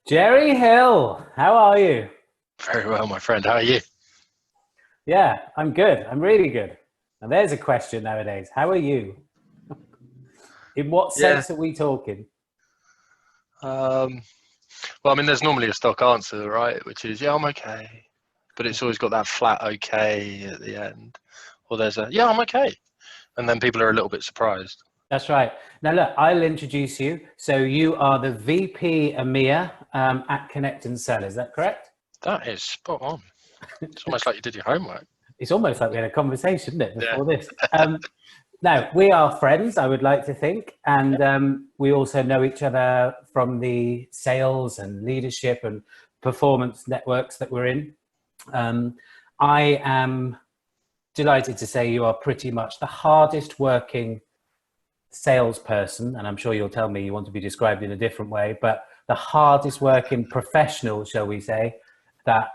Gerry Hill, how are you? Very well, my friend. How are you? Yeah, I'm good. I'm really good. And there's a question nowadays. How are you? In what Yeah. sense are we talking? Um, well, I mean, there's normally a stock answer, right? Which is, yeah, I'm okay. But it's always got that flat okay at the end. Or there's a, yeah, I'm okay. And then people are a little bit surprised. That's right. Now, look, I'll introduce you. So, you are the VP EMEA at Connect and Sell. Is that correct? That is spot on. It's almost like you did your homework. It's almost like we had a conversation, isn't it, Yeah. before this? Now, we are friends, I would like to think. And we also know each other from the sales and leadership and performance networks that we're in. I am delighted to say you are pretty much the hardest working salesperson, and I'm sure you'll tell me you want to be described in a different way, but the hardest working professional, shall we say, that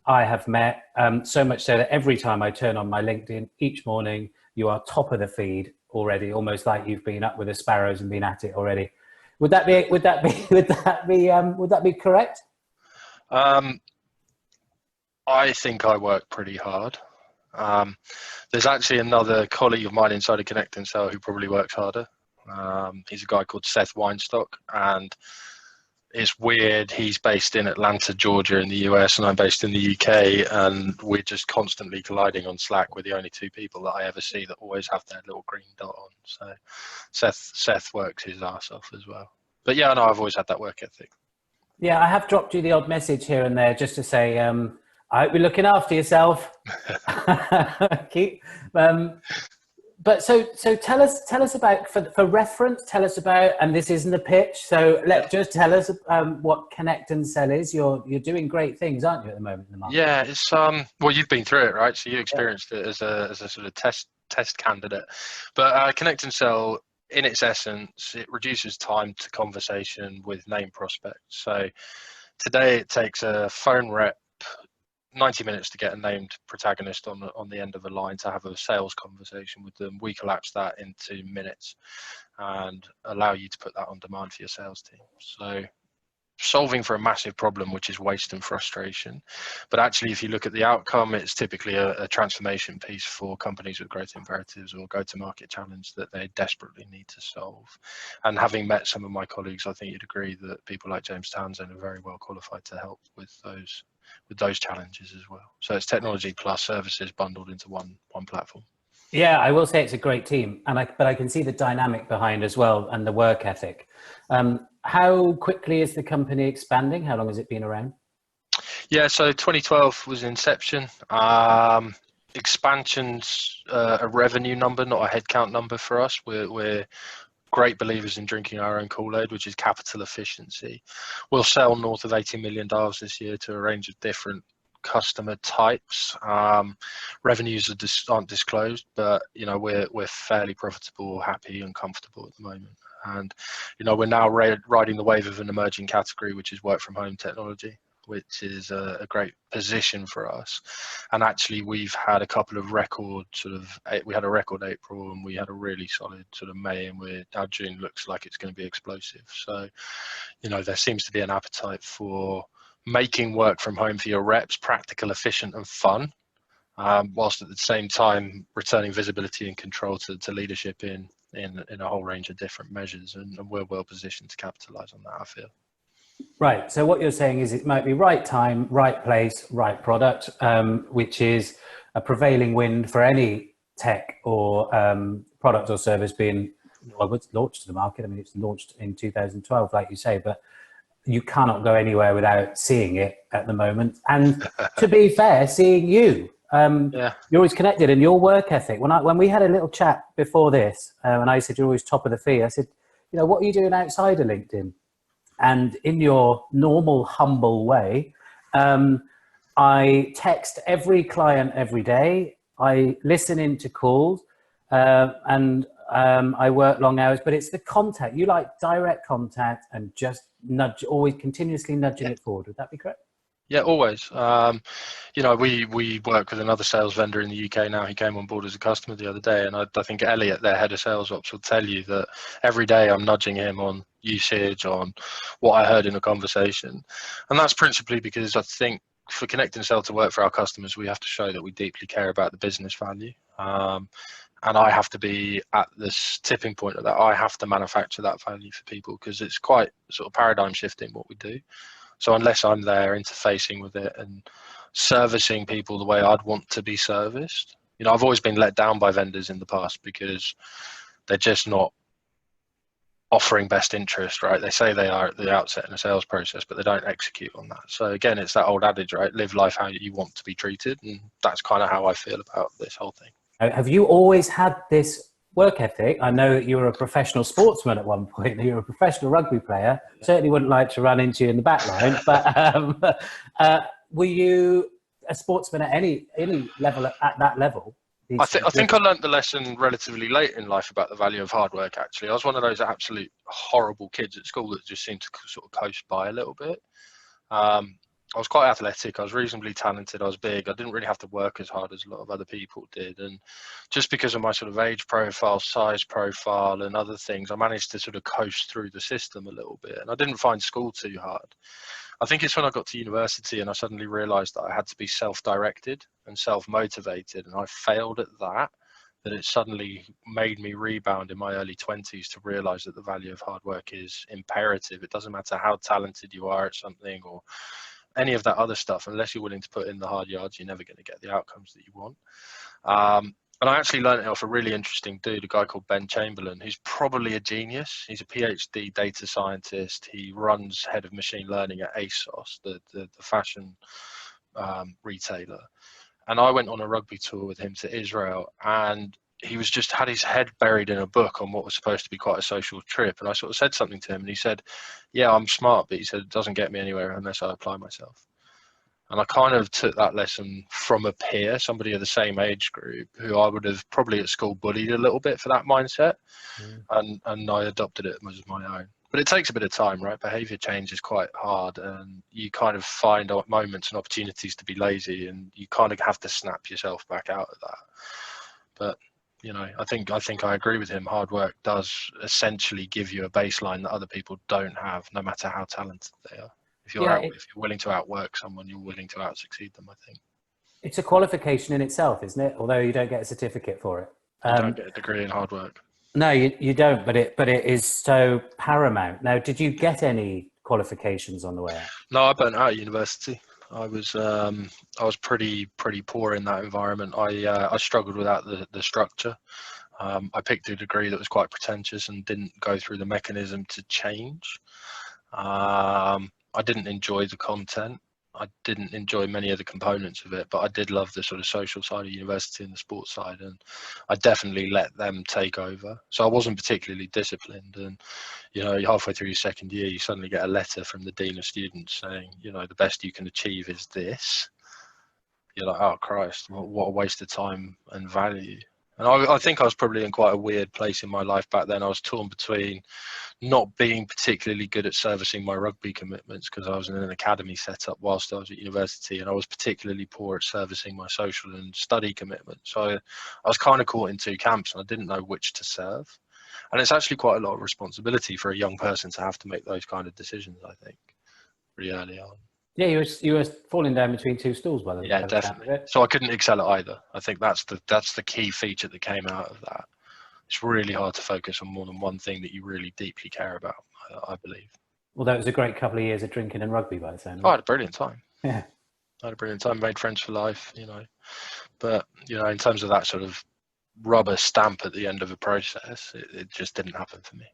I have met. So much so that every time I turn on my LinkedIn each morning, you are top of the feed already, almost like you've been up with the sparrows and been at it already. Would that be correct? I think I work pretty hard. There's actually another colleague of mine inside of Connect and Sell who probably works harder. He's a guy called Seth Weinstock, and it's weird. He's based in Atlanta, Georgia in the US, and I'm based in the UK, and we're just constantly colliding on Slack. We're the only two people that I ever see that always have their little green dot on. So Seth works his ass off as well. But yeah, no, I've always had that work ethic. Yeah, I have dropped you the odd message here and there just to say, I hope you're looking after yourself. Keep, but so tell us about, for reference, tell us about, and this isn't a pitch, so just tell us what Connect and Sell is. You're doing great things, aren't you, at the moment in the market? Yeah, it's well, you've been through it, right? So you experienced it as a sort of test candidate. But Connect and Sell, in its essence, it reduces time to conversation with named prospects. So today it takes a phone rep 90 minutes to get a named protagonist on the end of a line to have a sales conversation with them. We collapse that into minutes and allow you to put that on demand for your sales team. So solving for a massive problem, which is waste and frustration. But actually, if you look at the outcome, it's typically a transformation piece for companies with growth imperatives or go-to-market challenge that they desperately need to solve. And having met some of my colleagues, I think you'd agree that people like James Townsend are very well qualified to help with those challenges as well. So it's technology plus services bundled into one platform. Yeah, I will say it's a great team, but I can see the dynamic behind as well and the work ethic. How quickly is the company expanding? How long has it been around? Yeah, so 2012 was inception. Expansion's a revenue number, not a headcount number for us. We're great believers in drinking our own Kool-Aid, which is capital efficiency. We'll sell north of $80 million this year to a range of different customer types. Revenues aren't disclosed, but we're fairly profitable, happy, and comfortable at the moment. And we're now riding the wave of an emerging category, which is work from home technology, which is a great position for us. And actually, we've had a couple of we had a record April and we had a really solid sort of May, and our June looks like it's going to be explosive. So, there seems to be an appetite for making work from home for your reps practical, efficient, and fun, whilst at the same time returning visibility and control to leadership in a whole range of different measures. And we're well positioned to capitalize on that, I feel. Right. So what you're saying is it might be right time, right place, right product, which is a prevailing wind for any tech or product or service being launched to the market. I mean, it's launched in 2012, like you say, but you cannot go anywhere without seeing it at the moment. And to be fair, seeing you, you're always connected, and your work ethic. When we had a little chat before this, and I said you're always top of the feed, I said, what are you doing outside of LinkedIn? And in your normal, humble way, I text every client every day. I listen into calls, and I work long hours, but it's the contact. You like direct contact and just always continuously nudging it forward. Would that be correct? Yeah, always. We work with another sales vendor in the UK now. He came on board as a customer the other day, and I think Elliot, their head of sales ops, will tell you that every day I'm nudging him on usage, on what I heard in a conversation. And that's principally because I think for Connect and Sell to work for our customers, we have to show that we deeply care about the business value. And I have to be at this tipping point of that. I have to manufacture that value for people, because it's quite sort of paradigm shifting what we do. So unless I'm there interfacing with it and servicing people the way I'd want to be serviced, you know, I've always been let down by vendors in the past because they're just not offering best interest, right? They say they are at the outset in a sales process, but they don't execute on that. So again, it's that old adage, right? Live life how you want to be treated. And that's kind of how I feel about this whole thing. Have you always had this work ethic? I know that you were a professional sportsman at one point. You were a professional rugby player. Certainly wouldn't like to run into you in the back line, but were you a sportsman at any level at that level? I think I learned the lesson relatively late in life about the value of hard work, actually. I was one of those absolute horrible kids at school that just seemed to sort of coast by a little bit. I was quite athletic. I was reasonably talented. I was big. I didn't really have to work as hard as a lot of other people did. And just because of my sort of age profile, size profile, and other things, I managed to sort of coast through the system a little bit. And I didn't find school too hard. I think it's when I got to university and I suddenly realized that I had to be self-directed and self-motivated. And I failed at that it suddenly made me rebound in my early 20s to realize that the value of hard work is imperative. It doesn't matter how talented you are at something or any of that other stuff. Unless you're willing to put in the hard yards, you're never going to get the outcomes that you want. And I actually learned it off a really interesting dude, a guy called Ben Chamberlain, who's probably a genius. He's a PhD data scientist. He runs head of machine learning at ASOS, the fashion retailer. And I went on a rugby tour with him to Israel, and he was just had his head buried in a book on what was supposed to be quite a social trip. And I sort of said something to him, and he said, yeah, I'm smart, but he said, it doesn't get me anywhere unless I apply myself. And I kind of took that lesson from a peer, somebody of the same age group, who I would have probably at school bullied a little bit for that mindset. And I adopted it as my own. But it takes a bit of time, right? Behavior change is quite hard, and you kind of find moments and opportunities to be lazy, and you kind of have to snap yourself back out of that. But, you know, I think I agree with him. Hard work does essentially give you a baseline that other people don't have, no matter how talented they are. If you're willing to outwork someone, you're willing to out-succeed them, I think. It's a qualification in itself, isn't it? Although you don't get a certificate for it. You don't get a degree in hard work. No, you don't, but it is so paramount. Now, did you get any qualifications on the way out? No, I burnt out at university. I was pretty poor in that environment. I struggled without the structure. I picked a degree that was quite pretentious and didn't go through the mechanism to change. I didn't enjoy the content. I didn't enjoy many of the components of it, but I did love the sort of social side of university and the sports side, and I definitely let them take over. So I wasn't particularly disciplined, and, you know, halfway through your second year, you suddenly get a letter from the dean of students saying, you know, the best you can achieve is this. You're like, oh Christ, what a waste of time and value. And I think I was probably in quite a weird place in my life back then. I was torn between not being particularly good at servicing my rugby commitments because I was in an academy set up whilst I was at university, and I was particularly poor at servicing my social and study commitments. So I was kind of caught in two camps, and I didn't know which to serve. And it's actually quite a lot of responsibility for a young person to have to make those kind of decisions, I think, pretty early on. Yeah, you were falling down between two stools by the Yeah, definitely. So I couldn't excel at either. I think that's the key feature that came out of that. It's really hard to focus on more than one thing that you really deeply care about, I believe. Well, that was a great couple of years of drinking and rugby by the sound of it. I had a brilliant time. Yeah. I had a brilliant time, made friends for life, you know. But, you know, in terms of that sort of rubber stamp at the end of a process, it just didn't happen for me.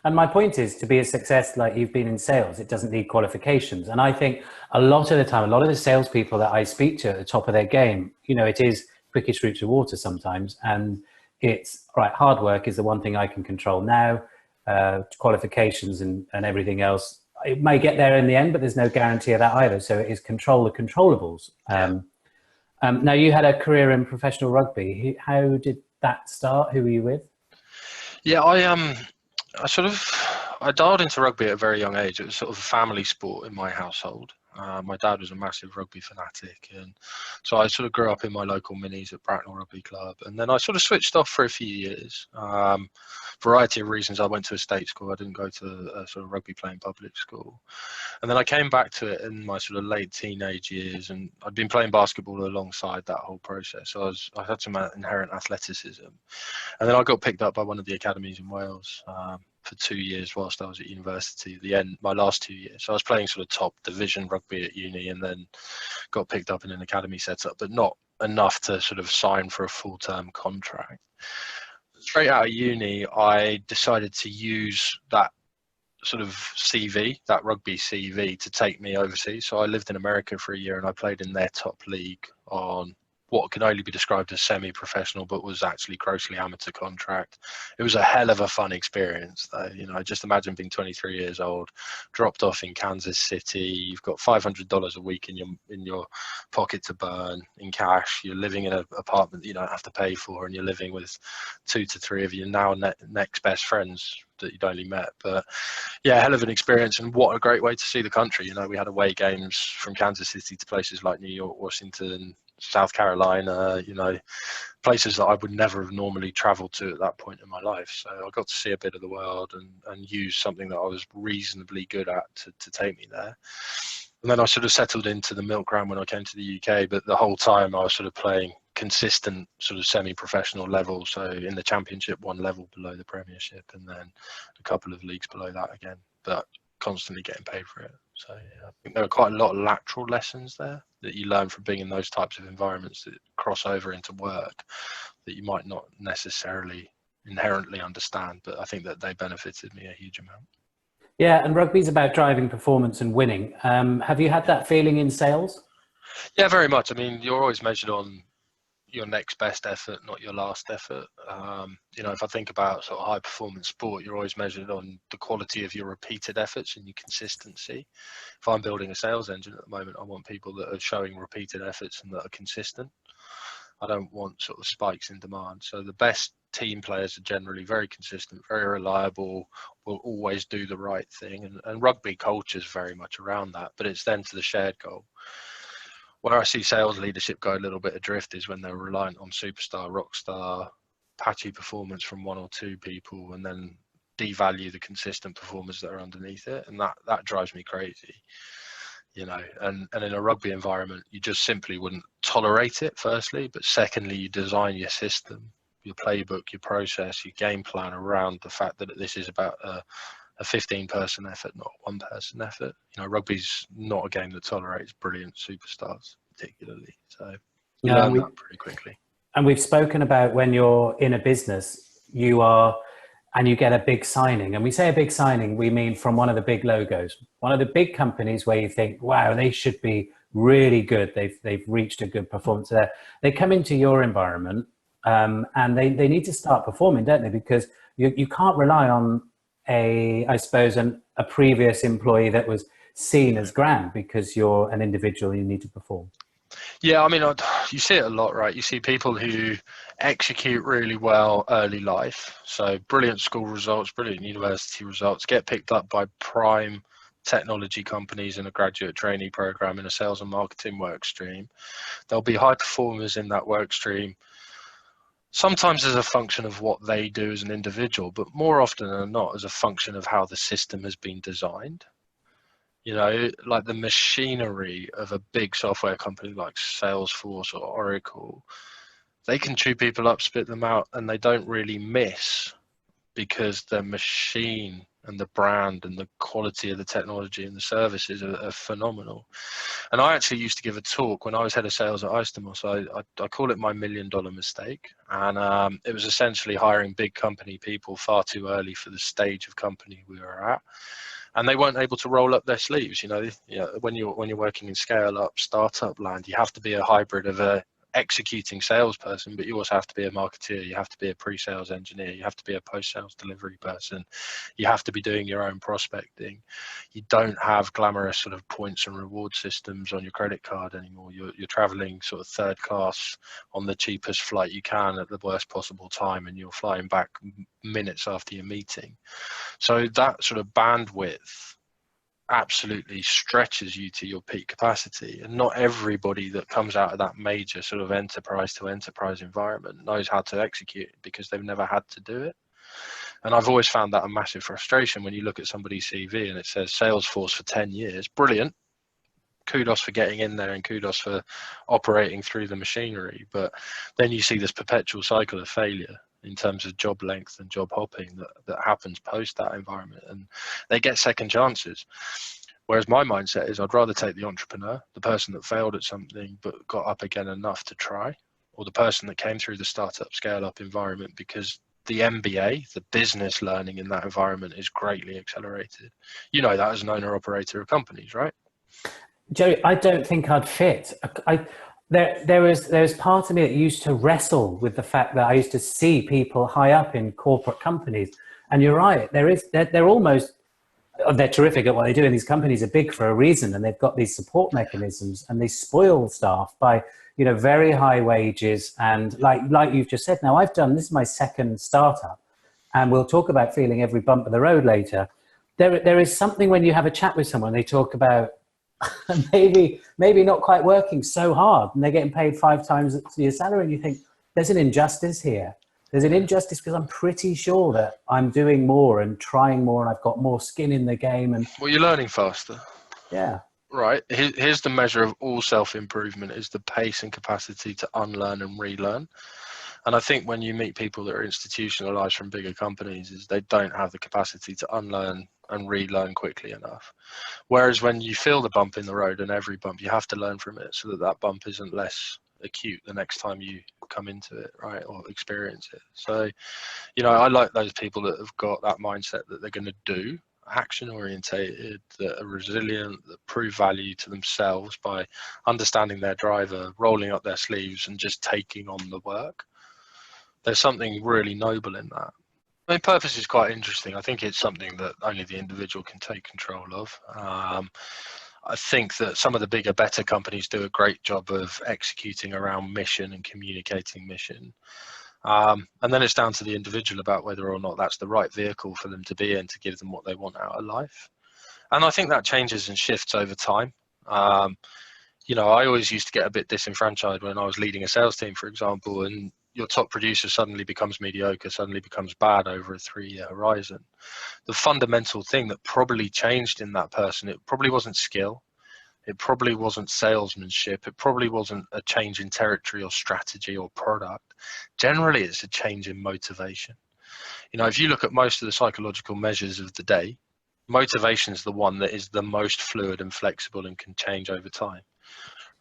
And my point is, to be a success like you've been in sales, it doesn't need qualifications. And I think a lot of the time, a lot of the salespeople that I speak to at the top of their game, you know, it is quickest route to water sometimes. And it's, right, hard work is the one thing I can control now. Qualifications and everything else, it may get there in the end, but there's no guarantee of that either. So it is control the controllables. Now, you had a career in professional rugby. How did that start? Who were you with? Yeah, I dialed into rugby at a very young age. It was sort of a family sport in my household. My dad was a massive rugby fanatic, and so I sort of grew up in my local minis at Bracknell Rugby Club, and then I sort of switched off for a few years. Variety of reasons. I went to a state school. I didn't go to a sort of rugby playing public school, and then I came back to it in my sort of late teenage years, and I'd been playing basketball alongside that whole process. So I had some inherent athleticism, and then I got picked up by one of the academies in Wales. For 2 years whilst I was at university, my last 2 years. So I was playing sort of top division rugby at uni, and then got picked up in an academy setup, but not enough to sort of sign for a full-term contract. Straight out of uni, I decided to use that sort of CV, that rugby CV, to take me overseas. So I lived in America for a year, and I played in their top league on what can only be described as semi-professional, but was actually grossly amateur contract. It was a hell of a fun experience, though. You know, just imagine being 23 years old, dropped off in Kansas City. You've got $500 a week in your pocket to burn in cash. You're living in an apartment that you don't have to pay for, and you're living with 2 to 3 of your now next best friends that you'd only met. But yeah, hell of an experience, and what a great way to see the country. You know, we had away games from Kansas City to places like New York, Washington, South Carolina, you know, places that I would never have normally traveled to at that point in my life. So I got to see a bit of the world and use something that I was reasonably good at to take me there. And then I sort of settled into the milk round when I came to the UK, but the whole time I was sort of playing consistent sort of semi-professional level. So in the championship, one level below the Premiership, and then a couple of leagues below that again, but constantly getting paid for it. So yeah, I think there are quite a lot of lateral lessons there that you learn from being in those types of environments that cross over into work that you might not necessarily inherently understand, but I think that they benefited me a huge amount. Yeah, and rugby's about driving performance and winning. Have you had that feeling in sales? Yeah, very much. I mean, you're always measured on your next best effort, not your last effort. You know, if I think about sort of high performance sport, you're always measured on the quality of your repeated efforts and your consistency. If I'm building a sales engine at the moment, I want people that are showing repeated efforts and that are consistent. I don't want sort of spikes in demand. So the best team players are generally very consistent, very reliable, will always do the right thing. And rugby culture is very much around that, but it's then to the shared goal. Where I see sales leadership go a little bit adrift is when they're reliant on superstar, rock star, patchy performance from one or two people, and then devalue the consistent performers that are underneath it. And that drives me crazy, you know. And in a rugby environment, you just simply wouldn't tolerate it, firstly. But secondly, you design your system, your playbook, your process, your game plan around the fact that this is about a 15-person effort, not a one-person effort. You know, rugby's not a game that tolerates brilliant superstars, particularly. So you learn that pretty quickly. And we've spoken about when you're in a business, and you get a big signing. And we say a big signing, we mean from one of the big logos, one of the big companies where you think, wow, they should be really good. They've reached a good performance there. They come into your environment and they need to start performing, don't they? Because you can't rely on a previous employee that was seen as grand because you're an individual, you need to perform. Yeah, I mean, you see it a lot, right? You see people who execute really well early life. So brilliant school results, brilliant university results, get picked up by prime technology companies in a graduate trainee program in a sales and marketing work stream. There'll be high performers in that work stream, sometimes as a function of what they do as an individual, but more often than not as a function of how the system has been designed. You know, like the machinery of a big software company like Salesforce or Oracle, they can chew people up, spit them out, and they don't really miss because the machine and the brand and the quality of the technology and the services are phenomenal. And I actually used to give a talk when I was head of sales at Istomos. I call it my $1 million mistake. And it was essentially hiring big company people far too early for the stage of company we were at. And they weren't able to roll up their sleeves. You know, when you're working in scale up startup land, you have to be a hybrid of a executing salesperson, but you also have to be a marketeer. You have to be a pre-sales engineer. You have to be a post-sales delivery person. You have to be doing your own prospecting. You don't have glamorous sort of points and reward systems on your credit card anymore. You're traveling sort of third class on the cheapest flight you can at the worst possible time, and you're flying back minutes after your meeting. So that sort of bandwidth absolutely stretches you to your peak capacity. And not everybody that comes out of that major sort of enterprise to enterprise environment knows how to execute it because they've never had to do it. And I've always found that a massive frustration when you look at somebody's CV and it says Salesforce for 10 years. Brilliant. Kudos for getting in there and kudos for operating through the machinery. But then you see this perpetual cycle of failure in terms of job length and job hopping that happens post that environment, and they get second chances. Whereas my mindset is I'd rather take the entrepreneur, the person that failed at something but got up again enough to try, or the person that came through the startup scale up environment, because the MBA, the business learning in that environment is greatly accelerated. You know that as an owner operator of companies, right? Gerry, I don't think I'd fit. There's part of me that used to wrestle with the fact that I used to see people high up in corporate companies, and you're right. They're almost, they're terrific at what they do, and these companies are big for a reason, and they've got these support mechanisms, and they spoil staff by very high wages, and like you've just said. Now this is my second startup, and we'll talk about feeling every bump of the road later. There is something when you have a chat with someone, they talk about maybe not quite working so hard and they're getting paid 5 times your salary, and you think there's an injustice here. There's an injustice because I'm pretty sure that I'm doing more and trying more and I've got more skin in the game. And well, you're learning faster. Yeah. Right. Here's the measure of all self-improvement is the pace and capacity to unlearn and relearn. And I think when you meet people that are institutionalized from bigger companies, is they don't have the capacity to unlearn and relearn quickly enough. Whereas when you feel the bump in the road, and every bump, you have to learn from it so that that bump isn't less acute the next time you come into it, right, or experience it. So, I like those people that have got that mindset that they're going to do, action orientated, that are resilient, that prove value to themselves by understanding their driver, rolling up their sleeves and just taking on the work. There's something really noble in that. I mean, purpose is quite interesting. I think it's something that only the individual can take control of. I think that some of the bigger, better companies do a great job of executing around mission and communicating mission. And then it's down to the individual about whether or not that's the right vehicle for them to be in to give them what they want out of life. And I think that changes and shifts over time. I always used to get a bit disenfranchised when I was leading a sales team, for example, and your top producer suddenly becomes mediocre, suddenly becomes bad over a 3-year horizon. The fundamental thing that probably changed in that person, it probably wasn't skill. It probably wasn't salesmanship. It probably wasn't a change in territory or strategy or product. Generally, it's a change in motivation. If you look at most of the psychological measures of the day, motivation is the one that is the most fluid and flexible and can change over time,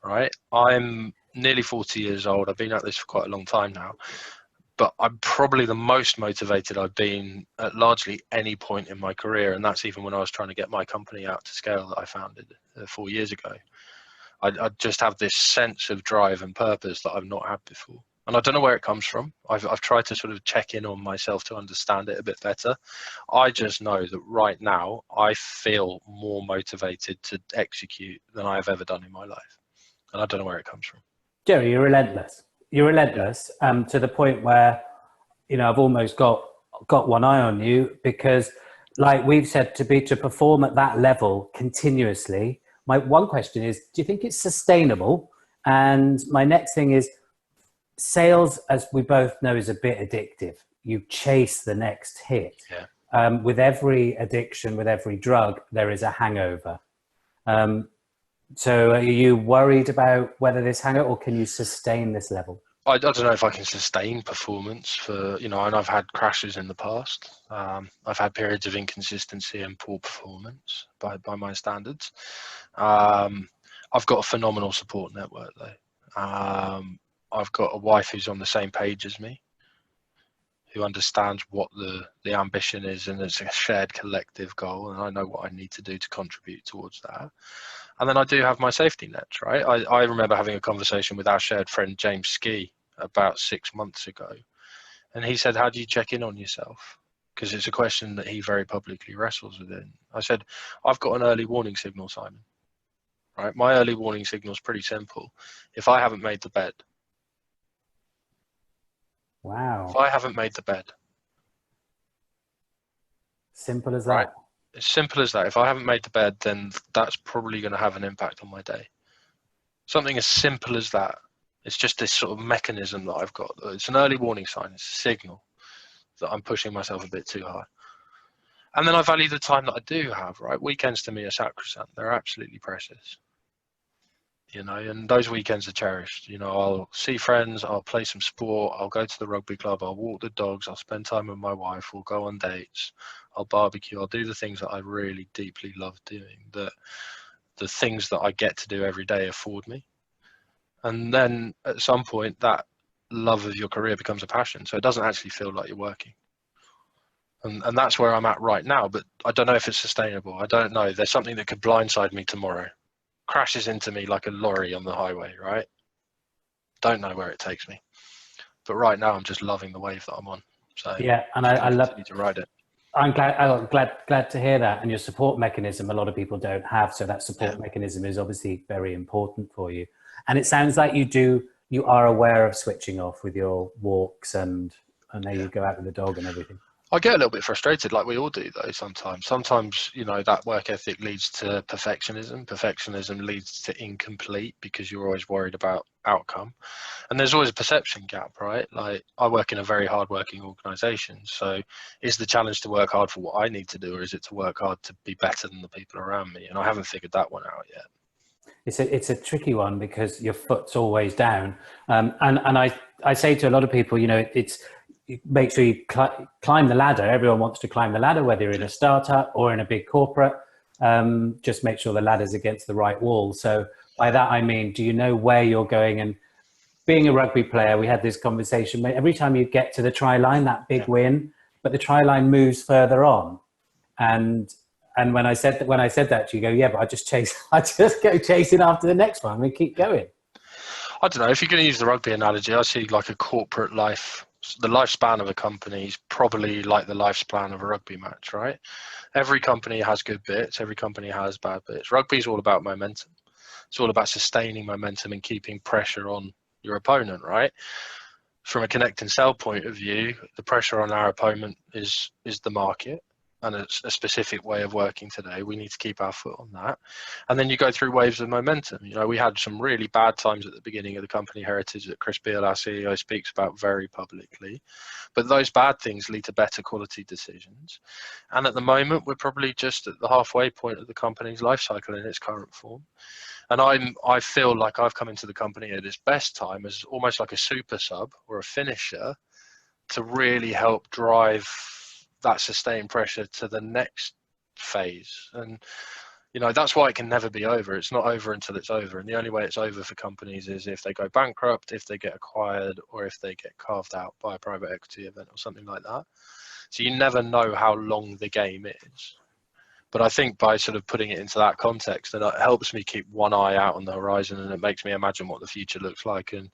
right? I'm nearly 40 years old. I've been at this for quite a long time now, but I'm probably the most motivated I've been at largely any point in my career. And that's even when I was trying to get my company out to scale that I founded 4 years ago. I just have this sense of drive and purpose that I've not had before. And I don't know where it comes from. I've tried to sort of check in on myself to understand it a bit better. I just know that right now I feel more motivated to execute than I've ever done in my life. And I don't know where it comes from. Gerry, you're relentless. You're relentless, to the point where, I've almost got one eye on you, because like we've said, to perform at that level continuously, my one question is, do you think it's sustainable? And my next thing is, sales, as we both know, is a bit addictive. You chase the next hit. Yeah. With every addiction, with every drug, there is a hangover. So are you worried about whether this hangover, or can you sustain this level? I don't know if I can sustain performance for, and I've had crashes in the past. I've had periods of inconsistency and poor performance by my standards. I've got a phenomenal support network though. I've got a wife who's on the same page as me, who understands what the ambition is, and it's a shared collective goal, and I know what I need to do to contribute towards that. And then I do have my safety nets, right? I remember having a conversation with our shared friend James Ski about 6 months ago, and he said, how do you check in on yourself? Because it's a question that he very publicly wrestles within. I said, I've got an early warning signal, Simon. Right? My early warning signal is pretty simple. If I haven't made the bed. Wow. If I haven't made the bed. Simple as right? that. As simple as that. If I haven't made the bed, then that's probably going to have an impact on my day. Something as simple as that. It's just this sort of mechanism that I've got. It's an early warning sign. It's a signal that I'm pushing myself a bit too hard. And then I value the time that I do have, right? Weekends to me are sacrosanct. They're absolutely precious. You know, and those weekends are cherished. You know, I'll see friends, I'll play some sport, I'll go to the rugby club, I'll walk the dogs, I'll spend time with my wife, we'll go on dates, I'll barbecue, I'll do the things that I really deeply love doing, that the things that I get to do every day afford me. And then at some point, that love of your career becomes a passion. So it doesn't actually feel like you're working. And that's where I'm at right now, but I don't know if it's sustainable. I don't know. There's something that could blindside me tomorrow. Crashes into me like a lorry on the highway, right? Don't know where it takes me. But right now, I'm just loving the wave that I'm on. So yeah, and I love to ride it. I'm glad to hear that. And your support mechanism, a lot of people don't have. So that support mechanism is obviously very important for you. And it sounds like you are aware of switching off with your walks and there you go out with the dog and everything. I get a little bit frustrated, like we all do, though, sometimes. Sometimes, you know, that work ethic leads to perfectionism. Perfectionism leads to incomplete because you're always worried about outcome. And there's always a perception gap, right? Like, I work in a very hard-working organisation. So is the challenge to work hard for what I need to do, or is it to work hard to be better than the people around me? And I haven't figured that one out yet. It's a tricky one because your foot's always down. And I say to a lot of people, you know, make sure you climb the ladder. Everyone wants to climb the ladder, whether you're in a startup or in a big corporate. Just make sure the ladder's against the right wall. So by that, I mean, do you know where you're going? And being a rugby player, we had this conversation. Every time you get to the try line, that big win, but the try line moves further on. And when I said that to you, go, yeah, but I just go chasing after the next one. We keep going. I don't know. If you're going to use the rugby analogy, I see like a corporate life. The lifespan of a company is probably like the lifespan of a rugby match, right? Every company has good bits. Every company has bad bits. Rugby is all about momentum. It's all about sustaining momentum and keeping pressure on your opponent, right? From a connect and sell point of view, the pressure on our opponent is the market. And it's a specific way of working today. We need to keep our foot on that. And then you go through waves of momentum. You know, we had some really bad times at the beginning of the company heritage that Chris Beale, our CEO, speaks about very publicly. But those bad things lead to better quality decisions. And at the moment, we're probably just at the halfway point of the company's life cycle in its current form. And I feel like I've come into the company at its best time as almost like a super sub or a finisher to really help drive that sustained pressure to the next phase. And you know, that's why it can never be over. It's not over until it's over. And the only way it's over for companies is if they go bankrupt, if they get acquired, or if they get carved out by a private equity event or something like that. So you never know how long the game is. But I think by sort of putting it into that context, then it helps me keep one eye out on the horizon, and it makes me imagine what the future looks like. And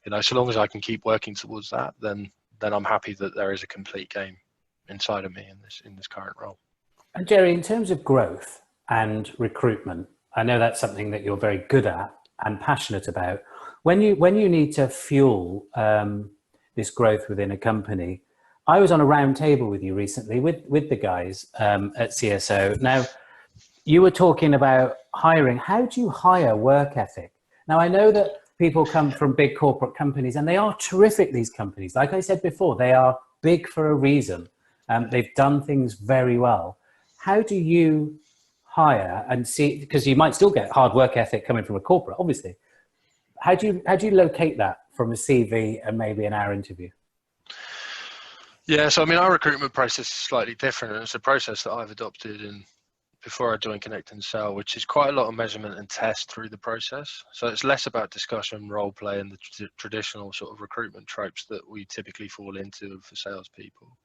you know, so long as I can keep working towards that, then I'm happy that there is a complete game inside of me in this current role. And Gerry, in terms of growth and recruitment, I know that's something that you're very good at and passionate about. When you need to fuel this growth within a company, I was on a round table with you recently with the guys at CSO. Now, you were talking about hiring. How do you hire work ethic? Now, I know that people come from big corporate companies, and they are terrific, these companies. Like I said before, they are big for a reason. They've done things very well. How do you hire and see, because you might still get hard work ethic coming from a corporate, obviously. How do you locate that from a CV and maybe an hour interview? Yeah, so I mean, our recruitment process is slightly different. And it's a process that I've adopted before I joined Connect and Sell, which is quite a lot of measurement and test through the process. So it's less about discussion, role play, and the traditional sort of recruitment tropes that we typically fall into for salespeople.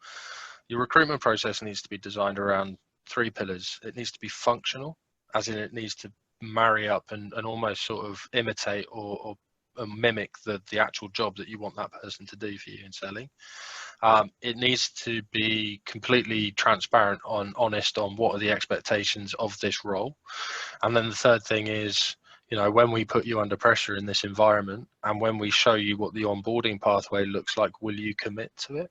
Your recruitment process needs to be designed around 3 pillars. It needs to be functional, as in it needs to marry up and almost sort of imitate or mimic the actual job that you want that person to do for you in selling. It needs to be completely transparent, honest on what are the expectations of this role. And then the third thing is, you know, when we put you under pressure in this environment and when we show you what the onboarding pathway looks like, will you commit to it?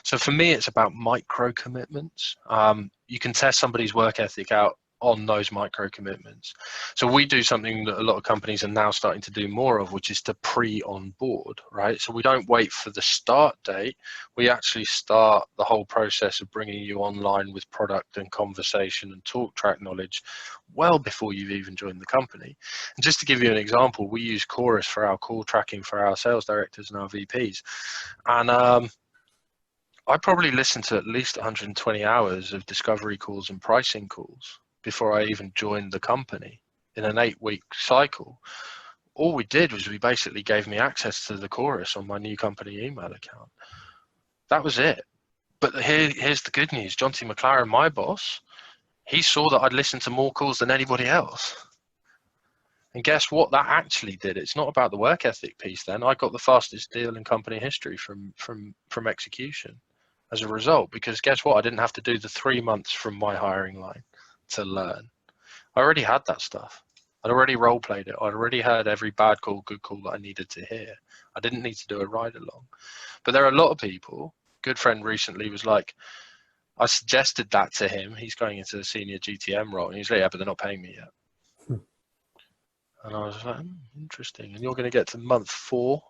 So for me, it's about micro commitments. You can test somebody's work ethic out on those micro commitments. So we do something that a lot of companies are now starting to do more of, which is to pre-onboard, right? So we don't wait for the start date. We actually start the whole process of bringing you online with product and conversation and talk track knowledge well before you've even joined the company. And just to give you an example, we use Chorus for our call tracking for our sales directors and our VPs. And I probably listened to at least 120 hours of discovery calls and pricing calls before I even joined the company in an 8-week cycle. All we did was we basically gave me access to the Chorus on my new company email account. That was it. But here's the good news. Jonty McLaren, my boss, he saw that I'd listened to more calls than anybody else. And guess what that actually did? It's not about the work ethic piece then. I got the fastest deal in company history from execution as a result, because guess what? I didn't have to do the 3 months from my hiring line to learn. I already had that stuff. I'd already role played it. I'd already heard every bad call, good call that I needed to hear. I didn't need to do a ride along. But there are a lot of people. Good friend recently was like, I suggested that to him. He's going into a senior GTM role, and he's like, yeah, but they're not paying me yet. And I was like, interesting. And you're going to get to month 4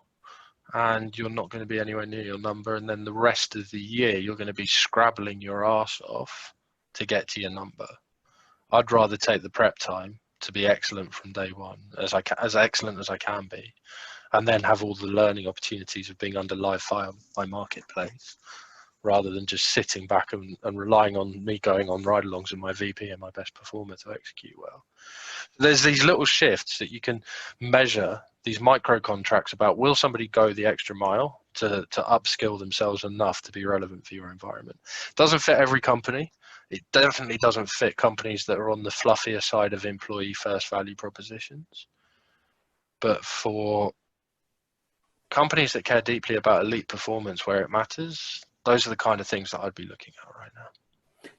and you're not going to be anywhere near your number. And then the rest of the year, you're going to be scrabbling your ass off to get to your number. I'd rather take the prep time to be excellent from day one, as excellent as I can be, and then have all the learning opportunities of being under live fire by marketplace, rather than just sitting back and relying on me going on ride-alongs with my VP and my best performer to execute well. There's these little shifts that you can measure, these micro contracts about, will somebody go the extra mile to upskill themselves enough to be relevant for your environment? Doesn't fit every company. It definitely doesn't fit companies that are on the fluffier side of employee first value propositions. But for companies that care deeply about elite performance where it matters, those are the kind of things that I'd be looking at right now.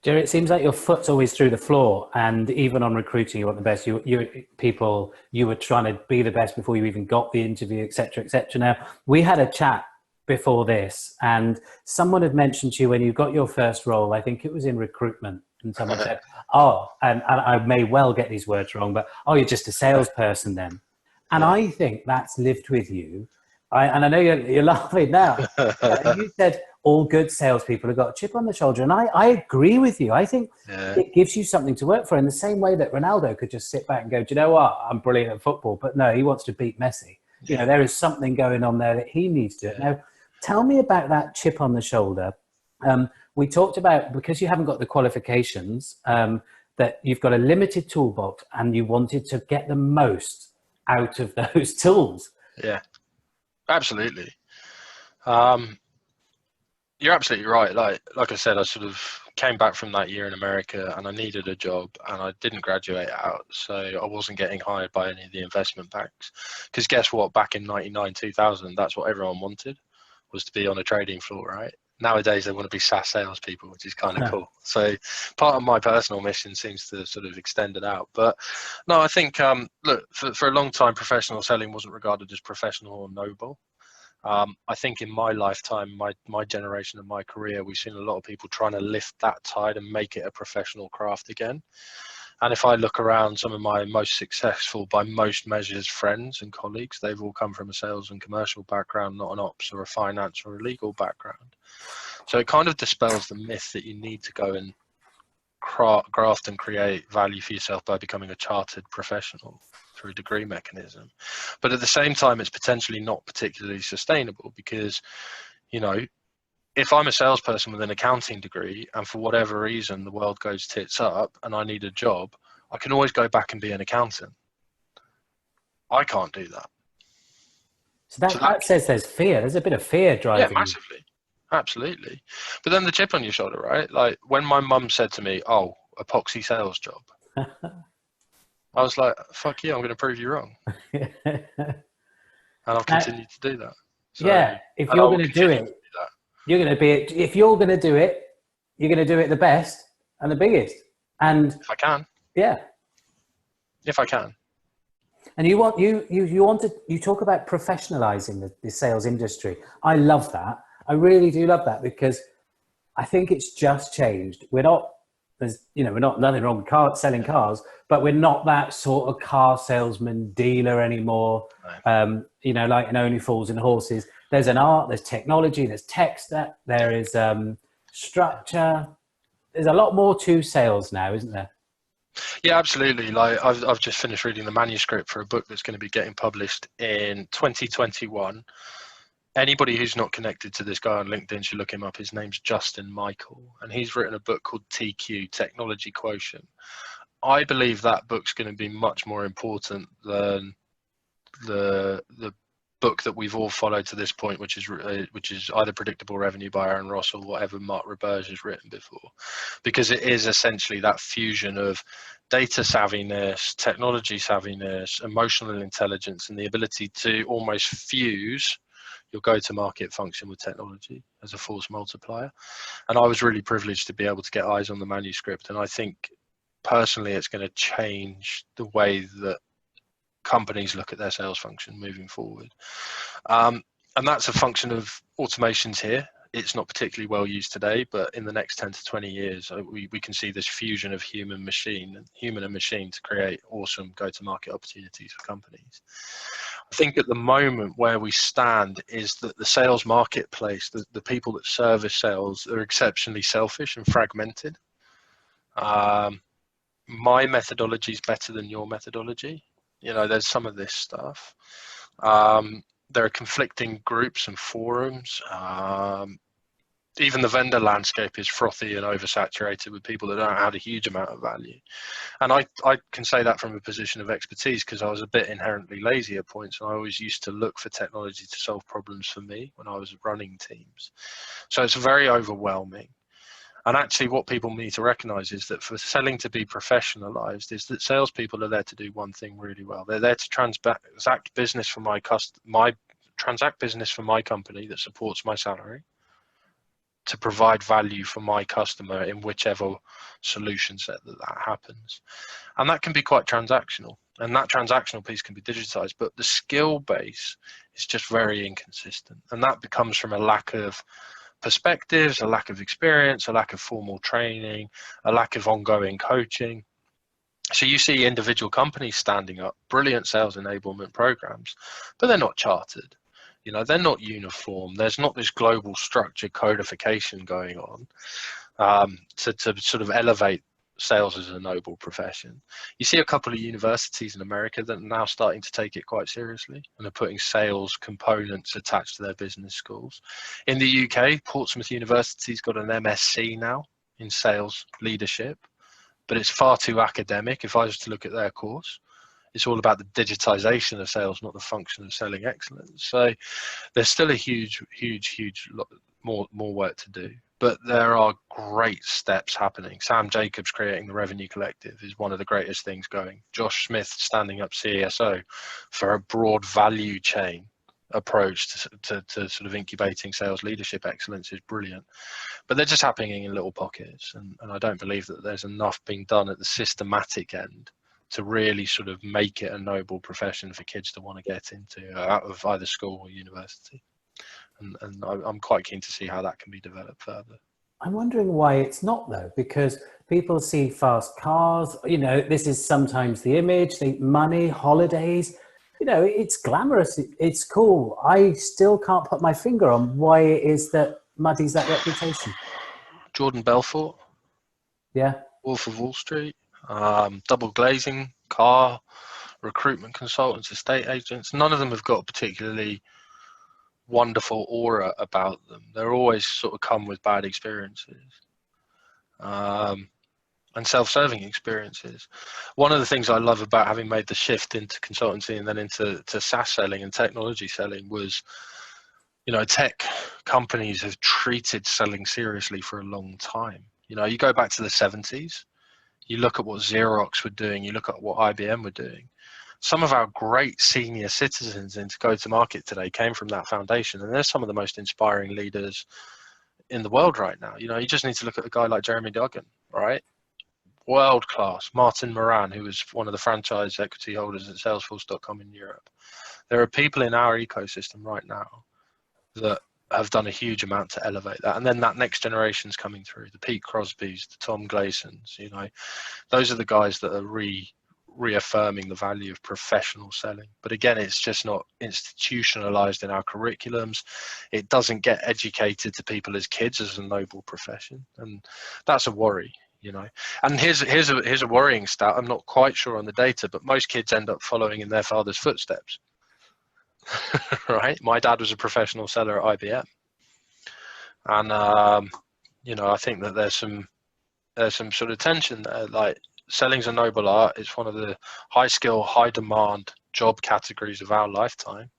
Gerry, it seems like your foot's always through the floor, and even on recruiting, you want the best. You were trying to be the best before you even got the interview, etc., etc. Now, we had a chat before this, and someone had mentioned to you when you got your first role, I think it was in recruitment, and someone said, oh, and I may well get these words wrong, but, oh, you're just a salesperson then. And I think that's lived with you. And I know you're laughing now. You said all good salespeople have got a chip on the shoulder. And I agree with you. I think it gives you something to work for, in the same way that Ronaldo could just sit back and go, do you know what? I'm brilliant at football. But no, he wants to beat Messi. You know, there is something going on there that he needs to do. Now, tell me about that chip on the shoulder. We talked about, because you haven't got the qualifications, that you've got a limited toolbox and you wanted to get the most out of those tools. Yeah. Absolutely. You're absolutely right. Like I said, I sort of came back from that year in America and I needed a job, and I didn't graduate out, so I wasn't getting hired by any of the investment banks. Because guess what? Back in 99, 2000, that's what everyone wanted, was to be on a trading floor, right? Nowadays, they want to be SaaS salespeople, which is kind of cool. So part of my personal mission seems to sort of extend it out. But no, I think, look, for a long time, professional selling wasn't regarded as professional or noble. I think in my lifetime, my generation and my career, we've seen a lot of people trying to lift that tide and make it a professional craft again. And if I look around, some of my most successful, by most measures, friends and colleagues, they've all come from a sales and commercial background, not an ops or a finance or a legal background. So it kind of dispels the myth that you need to go and graft and create value for yourself by becoming a chartered professional through a degree mechanism. But at the same time, it's potentially not particularly sustainable, because, you know, if I'm a salesperson with an accounting degree and for whatever reason the world goes tits up and I need a job, I can always go back and be an accountant. I can't do that. So that says there's fear. There's a bit of fear driving. Yeah, massively. Absolutely. But then the chip on your shoulder, right? Like when my mum said to me, oh, epoxy sales job, I was like, fuck you, I'm going to prove you wrong. And I'll continue to do that. So, yeah, if you're going to do it, you're going to be, if you're going to do it, you're going to do it the best and the biggest. And if I can. Yeah. If I can. And you talk about professionalizing the sales industry. I love that. I really do love that, because I think it's just changed. We're not, we're not, nothing wrong with selling cars, but we're not that sort of car salesman dealer anymore. No. Like in Only Fools and Horses, there's an art, there's technology, there's tech stack, there is structure. There's a lot more to sales now, isn't there? Yeah, absolutely. Like I've just finished reading the manuscript for a book that's going to be getting published in 2021. Anybody who's not connected to this guy on LinkedIn should look him up. His name's Justin Michael, and he's written a book called TQ, Technology Quotient. I believe that book's going to be much more important than the book that we've all followed to this point, which is either Predictable Revenue by Aaron Ross or whatever Mark Roberge has written before, because it is essentially that fusion of data savviness, technology savviness, emotional intelligence, and the ability to almost fuse your go-to-market function with technology as a force multiplier. And I was really privileged to be able to get eyes on the manuscript, and I think personally it's going to change the way that companies look at their sales function moving forward. And that's a function of automations here. It's not particularly well used today, but in the next 10 to 20 years, we can see this fusion of human and machine to create awesome go-to-market opportunities for companies. I think at the moment where we stand is that the sales marketplace, the people that service sales, are exceptionally selfish and fragmented. My methodology is better than your methodology. There's some of this stuff. There are conflicting groups and forums. Even the vendor landscape is frothy and oversaturated with people that don't add a huge amount of value. And I can say that from a position of expertise, because I was a bit inherently lazy at points, and I always used to look for technology to solve problems for me when I was running teams. So it's very overwhelming. And actually what people need to recognize is that for selling to be professionalized is that salespeople are there to do one thing really well. They're there to transact business for my company that supports my salary, to provide value for my customer in whichever solution set that happens. And that can be quite transactional. And that transactional piece can be digitized, but the skill base is just very inconsistent. And that becomes from a lack of perspectives, a lack of experience, a lack of formal training, a lack of ongoing coaching. So you see individual companies standing up brilliant sales enablement programs, but they're not chartered. They're not uniform. There's not this global structured codification going on to sort of elevate sales as a noble profession. You see a couple of universities in America that are now starting to take it quite seriously and are putting sales components attached to their business schools. In the UK, Portsmouth University's got an MSc now in sales leadership, but it's far too academic. If I was to look at their course, it's all about the digitization of sales, not the function of selling excellence. So there's still a huge lot more work to do. But there are great steps happening. Sam Jacobs creating the Revenue Collective is one of the greatest things going. Josh Smith standing up CSO for a broad value chain approach to sort of incubating sales leadership excellence is brilliant. But they're just happening in little pockets. And I don't believe that there's enough being done at the systematic end to really sort of make it a noble profession for kids to want to get into out of either school or university. And I'm quite keen to see how that can be developed further. I'm wondering why it's not, though, because people see fast cars, this is sometimes the image, the money, holidays, it's glamorous, it's cool. I still can't put my finger on why it is that muddies that reputation. Jordan Belfort. Yeah. Wolf of Wall Street. Double glazing, car, recruitment consultants, estate agents. None of them have got particularly wonderful aura about them. They're always sort of come with bad experiences and self-serving experiences. One of the things I love about having made the shift into consultancy and then into SaaS selling and technology selling was, tech companies have treated selling seriously for a long time. You go back to the 70s, you look at what Xerox were doing, you look at what IBM were doing. Some of our great senior citizens into go-to-market today came from that foundation, and they're some of the most inspiring leaders in the world right now. You just need to look at a guy like Jeremy Duggan, right? World class. Martin Moran, who was one of the franchise equity holders at Salesforce.com in Europe. There are people in our ecosystem right now that have done a huge amount to elevate that. And then that next generation's coming through, the Pete Crosbys, the Tom Glaysons, you know, those are the guys that are reaffirming the value of professional selling. But again, it's just not institutionalized in our curriculums. It doesn't get educated to people as kids as a noble profession. And that's a worry, you know. And here's a worrying stat. I'm not quite sure on the data, but most kids end up following in their father's footsteps. Right? My dad was a professional seller at IBM. And, you know, I think that there's some sort of tension there. Like, selling's a noble art. It's one of the high skill, high demand job categories of our lifetime.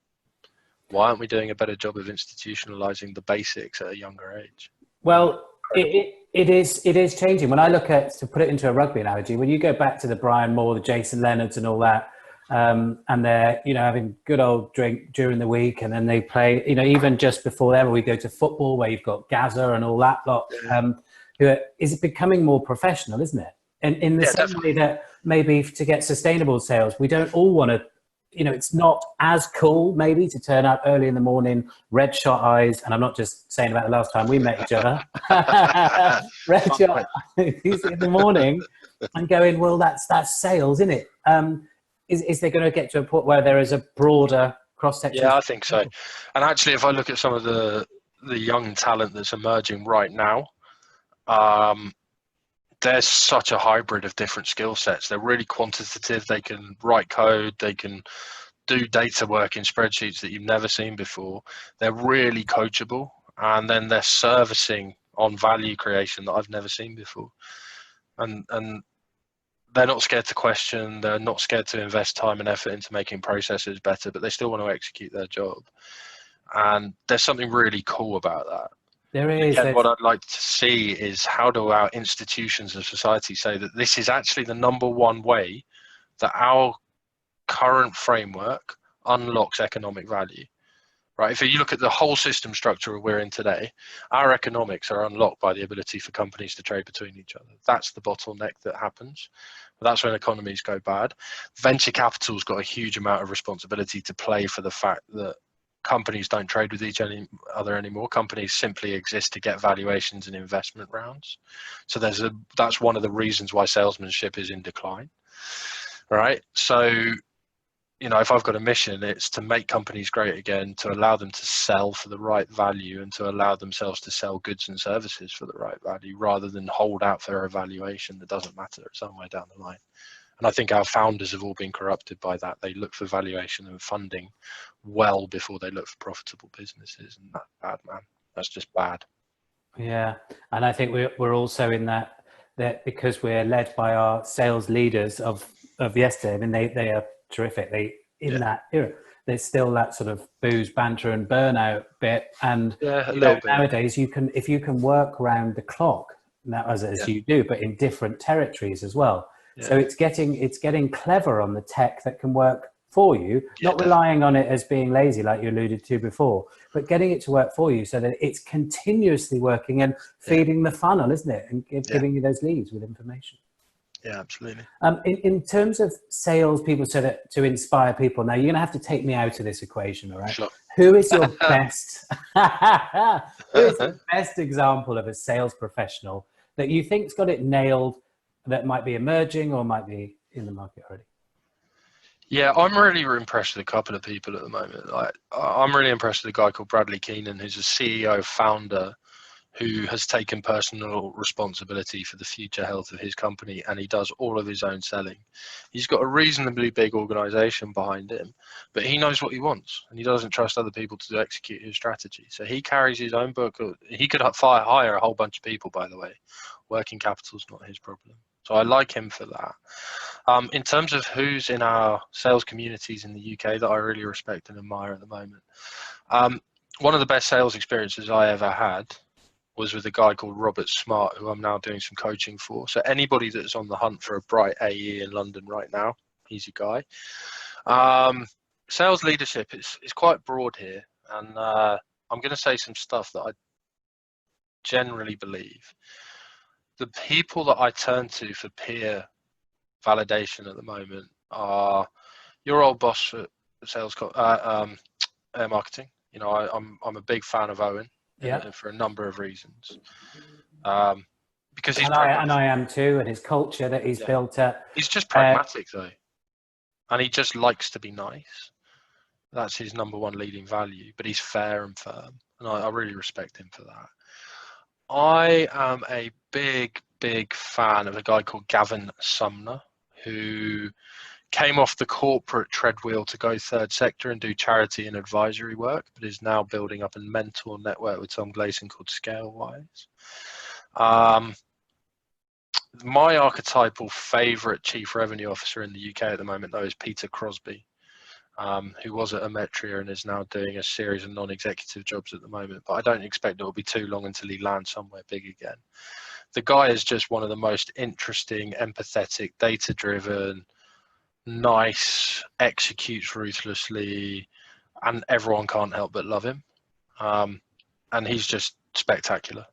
Why aren't we doing a better job of institutionalizing the basics at a younger age? Well, it is changing. When I look at, to put it into a rugby analogy, when you go back to the Brian Moore, the Jason Leonards and all that, and they're, you know, having good old drink during the week, and then they play, you know, even just before that, we go to football where you've got Gaza and all that lot, is it becoming more professional, isn't it? And in the same way that maybe to get sustainable sales, we don't all want to, you know, it's not as cool maybe to turn up early in the morning, red shot eyes, and I'm not just saying about the last time we met each other, red shot eyes in the morning, and going, well, that's sales, isn't it? Is there going to get to a point where there is a broader cross-section? Yeah, I think so. And actually, if I look at some of the young talent that's emerging right now, there's such a hybrid of different skill sets. They're really quantitative. They can write code. They can do data work in spreadsheets that you've never seen before. They're really coachable. And then they're servicing on value creation that I've never seen before. And they're not scared to question. They're not scared to invest time and effort into making processes better, but they still want to execute their job. And there's something really cool about that. There is. Again, what I'd like to see is, how do our institutions of society say that this is actually the number one way that our current framework unlocks economic value? Right? If you look at the whole system structure we're in today, our economics are unlocked by the ability for companies to trade between each other. That's the bottleneck that happens. That's when economies go bad. Venture capital's got a huge amount of responsibility to play for the fact that companies don't trade with each other anymore. Companies simply exist to get valuations and investment rounds. So that's one of the reasons why salesmanship is in decline. Right? So, you know, if I've got a mission, it's to make companies great again, to allow them to sell for the right value, and to allow themselves to sell goods and services for the right value, rather than hold out for a valuation that doesn't matter somewhere down the line. And I think our founders have all been corrupted by that. They look for valuation and funding well before they look for profitable businesses, and that's bad, man. That's just bad. Yeah, and I think we're also in that because we're led by our sales leaders of yesterday. I mean, they are terrific. That era, there's still that sort of booze, banter, and burnout bit. And nowadays, if you can work around the clock now, as you do, but in different territories as well. Yeah. So it's getting clever on the tech that can work for you, not relying on it as being lazy, like you alluded to before, but getting it to work for you so that it's continuously working and feeding the funnel, isn't it? And giving you those leads with information. Yeah, absolutely. In terms of sales people, so that to inspire people, now you're going to have to take me out of this equation, all right? Sure. Who is your best, who is the best example of a sales professional that you think's got it nailed, that might be emerging or might be in the market already? Yeah, I'm really impressed with a couple of people at the moment. I'm really impressed with a guy called Bradley Keenan, who's a CEO founder who has taken personal responsibility for the future health of his company, and he does all of his own selling. He's got a reasonably big organization behind him, but he knows what he wants, and he doesn't trust other people to execute his strategy. So he carries his own book. He could hire a whole bunch of people, by the way. Working capital's not his problem. So I like him for that. In terms of who's in our sales communities in the UK that I really respect and admire at the moment, one of the best sales experiences I ever had was with a guy called Robert Smart, who I'm now doing some coaching for. So anybody that's on the hunt for a bright AE in London right now, he's a guy. Sales leadership is quite broad here, and I'm going to say some stuff that I generally believe. The people that I turn to for peer validation at the moment are your old boss at sales marketing, You know, I'm a big fan of Owen for a number of reasons. Because he's pragmatic. And I am too, and his culture that he's built up. He's just pragmatic though, and he just likes to be nice. That's his number one leading value. But he's fair and firm, and I really respect him for that. I am a big fan of a guy called Gavin Sumner, who came off the corporate treadwheel to go third sector and do charity and advisory work, but is now building up a mentor network with Tom Gleason called Scalewise. My archetypal favourite chief revenue officer in the UK at the moment, though, is Peter Crosby, who was at Emetria and is now doing a series of non-executive jobs at the moment. But I don't expect it will be too long until he lands somewhere big again. The guy is just one of the most interesting, empathetic, data-driven, nice, executes ruthlessly, and everyone can't help but love him. And he's just spectacular.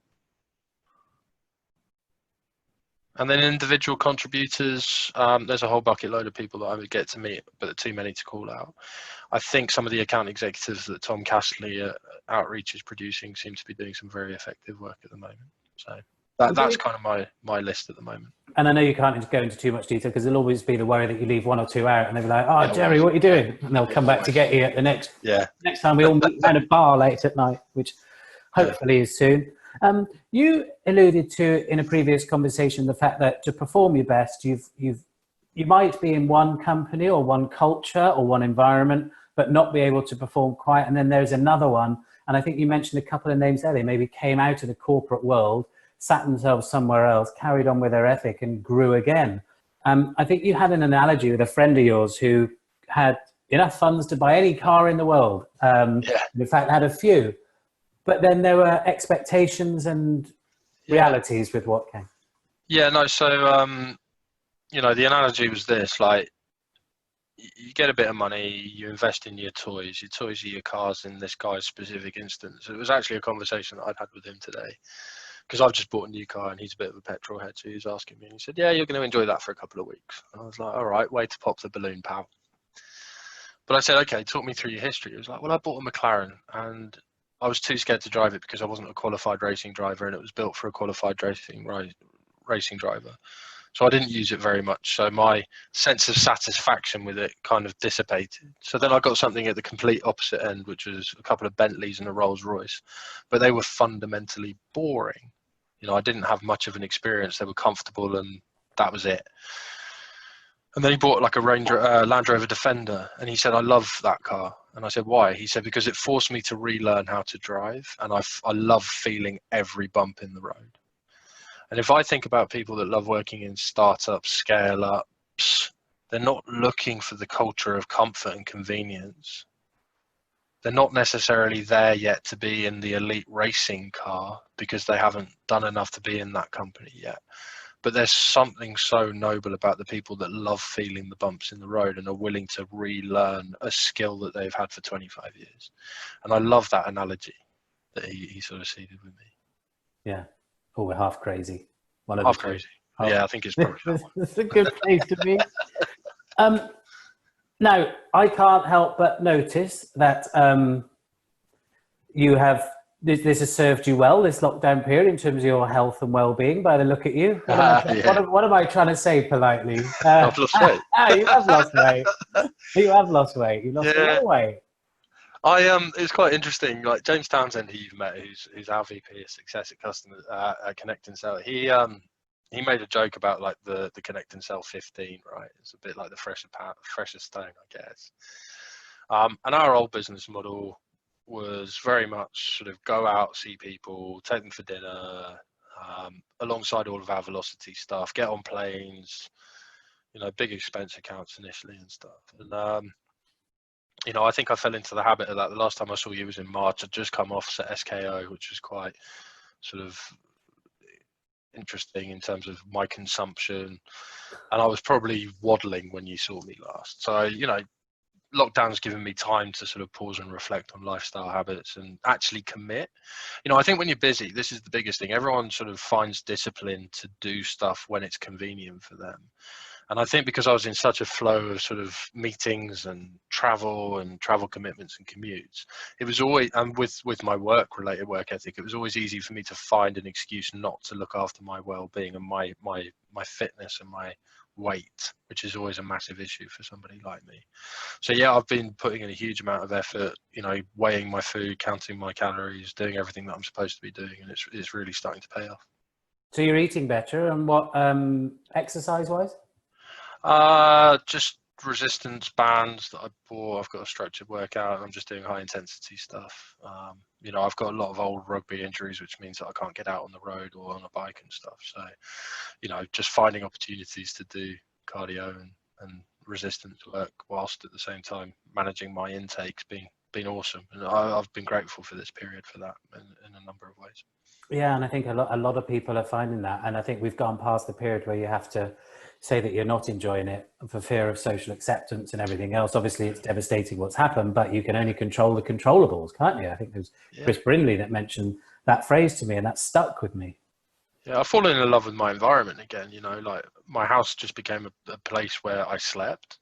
And then individual contributors, there's a whole bucket load of people that I would get to meet, but too many to call out. I think some of the account executives that Tom Castley at Outreach is producing seem to be doing some very effective work at the moment. So that's kind of my list at the moment. And I know you can't go into too much detail because there'll always be the worry that you leave one or two out and they'll be like, oh, Gerry, what are you doing? And they'll come back to get you at the next time we all meet around a bar late at night, which hopefully is soon. You alluded to in a previous conversation the fact that to perform your best, you might be in one company or one culture or one environment, but not be able to perform quite. And then there's another one. And I think you mentioned a couple of names there. They maybe came out of the corporate world, sat themselves somewhere else, carried on with their ethic and grew again. I think you had an analogy with a friend of yours who had enough funds to buy any car in the world. In fact, had a few. But then there were expectations and realities with what came. Yeah, no, so, you know, the analogy was this, like, you get a bit of money, you invest in your toys are your cars in this guy's specific instance. It was actually a conversation that I'd had with him today, because I've just bought a new car and he's a bit of a petrol head, so he was asking me, and he said, yeah, you're going to enjoy that for a couple of weeks. And I was like, all right, way to pop the balloon, pal. But I said, okay, talk me through your history. He was like, well, I bought a McLaren and I was too scared to drive it because I wasn't a qualified racing driver and it was built for a qualified racing driver. So I didn't use it very much. So my sense of satisfaction with it kind of dissipated. So then I got something at the complete opposite end, which was a couple of Bentleys and a Rolls Royce, but they were fundamentally boring. You know, I didn't have much of an experience. They were comfortable and that was it. And then he bought like a Land Rover Defender and he said, I love that car. And I said, why? He said, because it forced me to relearn how to drive. And I love feeling every bump in the road. And if I think about people that love working in startups, scale ups, they're not looking for the culture of comfort and convenience. They're not necessarily there yet to be in the elite racing car because they haven't done enough to be in that company yet. But there's something so noble about the people that love feeling the bumps in the road and are willing to relearn a skill that they've had for 25 years. And I love that analogy that he sort of seeded with me. Yeah. Oh, we're half crazy. Half crazy. Yeah, I think it's probably that one. It's a good place to be. Now, I can't help but notice that you have, this has served you well, this lockdown period, in terms of your health and well-being, by the look at you. What am I trying to say politely? I've lost weight. You have lost weight. You have lost weight. You've lost a lot of weight. It's quite interesting. Like James Townsend, who you've met, who's our VP of Success at Customers at Connect and Sell. He made a joke about like the Connect and Sell 15, right? It's a bit like the fresher stone, I guess. And our old business model was very much sort of go out, see people, take them for dinner, alongside all of our velocity stuff, get on planes, you know, big expense accounts initially and stuff. And you know, I think I fell into the habit of that. The last time I saw you was in March. I'd just come off at SKO, which was quite sort of interesting in terms of my consumption. And I was probably waddling when you saw me last. So, you know, lockdown's given me time to sort of pause and reflect on lifestyle habits and actually commit. You know, I think when you're busy, this is the biggest thing. Everyone sort of finds discipline to do stuff when it's convenient for them. And I think because I was in such a flow of sort of meetings and travel commitments and commutes, it was always, and with my related work ethic, it was always easy for me to find an excuse not to look after my well-being and my fitness and my weight, which is always a massive issue for somebody like me. So yeah, I've been putting in a huge amount of effort, weighing my food, counting my calories, doing everything that I'm supposed to be doing, and it's really starting to pay off. So you're eating better, and what, exercise-wise? Just resistance bands that I bought. I've got a structured workout. I'm just doing high intensity stuff. I've got a lot of old rugby injuries, which means that I can't get out on the road or on a bike and stuff. So, just finding opportunities to do cardio and resistance work whilst at the same time managing my intake's been awesome. And I've been grateful for this period for that in a number of ways. Yeah, and I think a lot of people are finding that. And I think we've gone past the period where you have to say that you're not enjoying it for fear of social acceptance and everything else. Obviously, it's devastating what's happened, but you can only control the controllables, can't you? I think there's Chris Brindley that mentioned that phrase to me, and that stuck with me. Yeah, I've fallen in love with my environment again. Like my house just became a place where I slept.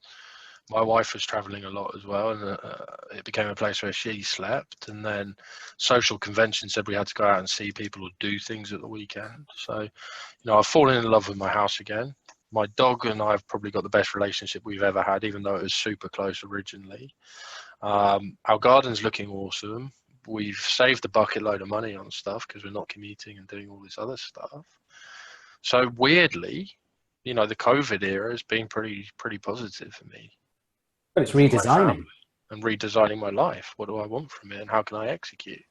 My wife was traveling a lot as well, and it became a place where she slept. And then social convention said we had to go out and see people or do things at the weekend. So, I've fallen in love with my house again. My dog and I have probably got the best relationship we've ever had, even though it was super close originally. Our garden's looking awesome. We've saved a bucket load of money on stuff because we're not commuting and doing all this other stuff. So weirdly, the COVID era has been pretty positive for me. But it's redesigning. And redesigning my life. What do I want from it, and how can I execute?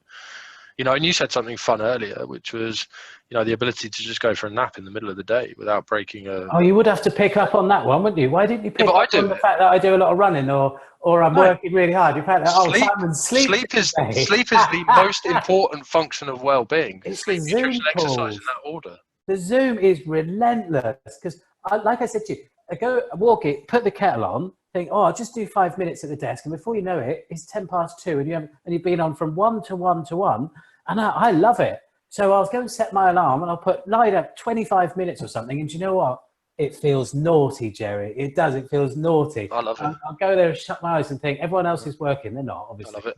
And you said something fun earlier, which was, the ability to just go for a nap in the middle of the day without breaking a... Oh, you would have to pick up on that one, wouldn't you? Why didn't you pick up on the fact that I do a lot of running or I'm working really hard? You fact that, sleep is the most important function of well-being. It's sleep, the Zoom nutrition, exercise calls. in that order. The Zoom is relentless because, like I said to you, I go walk it, put the kettle on, think, I'll just do 5 minutes at the desk, and before you know it, it's 2:10, and you've been on from 1 to 1 to 1, and I love it. So I'll go and set my alarm, and I'll put light up 25 minutes or something, and do you know what? It feels naughty, Gerry. It does. It feels naughty. I love it. I'll go there and shut my eyes and think everyone else is working. They're not, obviously. I love it.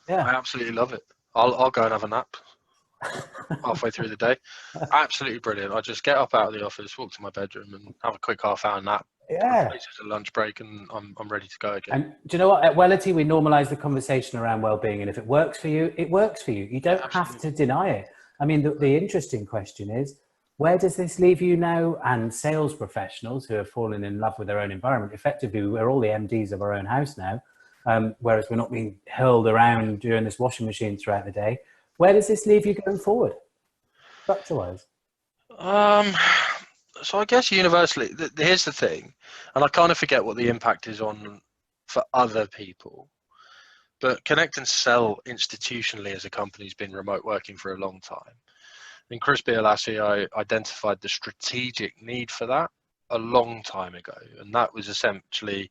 Yeah, I absolutely love it. I'll go and have a nap halfway through the day. Absolutely brilliant. I just get up out of the office, walk to my bedroom, and have a quick half-hour nap. Yeah. It's a lunch break, and I'm ready to go again. And do you know what? At Wellity, we normalise the conversation around well-being, and if it works for you, it works for you. You don't have to deny it. I mean, the interesting question is, where does this leave you now? And sales professionals who have fallen in love with their own environment, effectively, we're all the MDs of our own house now, whereas we're not being hurled around during this washing machine throughout the day. Where does this leave you going forward, structure-wise? So I guess universally, here's the thing, and I kind of forget what the impact is on for other people, but Connect and Sell institutionally as a company has been remote working for a long time. And Chris Bialassi identified the strategic need for that a long time ago, and that was essentially,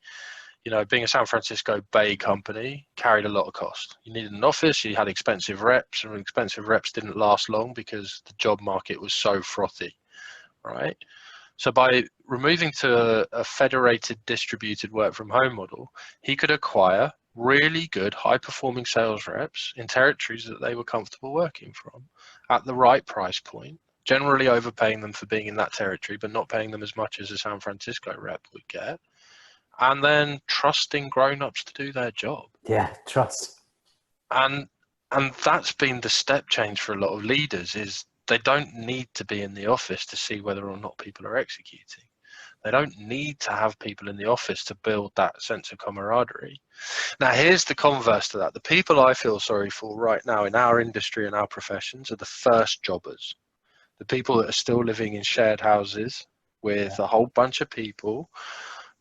being a San Francisco Bay company carried a lot of cost. You needed an office, you had expensive reps, and expensive reps didn't last long because the job market was so frothy, right? So by removing to a federated distributed work from home model, he could acquire really good high performing sales reps in territories that they were comfortable working from at the right price point, generally overpaying them for being in that territory, but not paying them as much as a San Francisco rep would get. And then trusting grown-ups to do their job. Yeah, trust. And that's been the step change for a lot of leaders, is they don't need to be in the office to see whether or not people are executing. They don't need to have people in the office to build that sense of camaraderie. Now, here's the converse to that. The people I feel sorry for right now in our industry and our professions are the first jobbers. The people that are still living in shared houses with a whole bunch of people,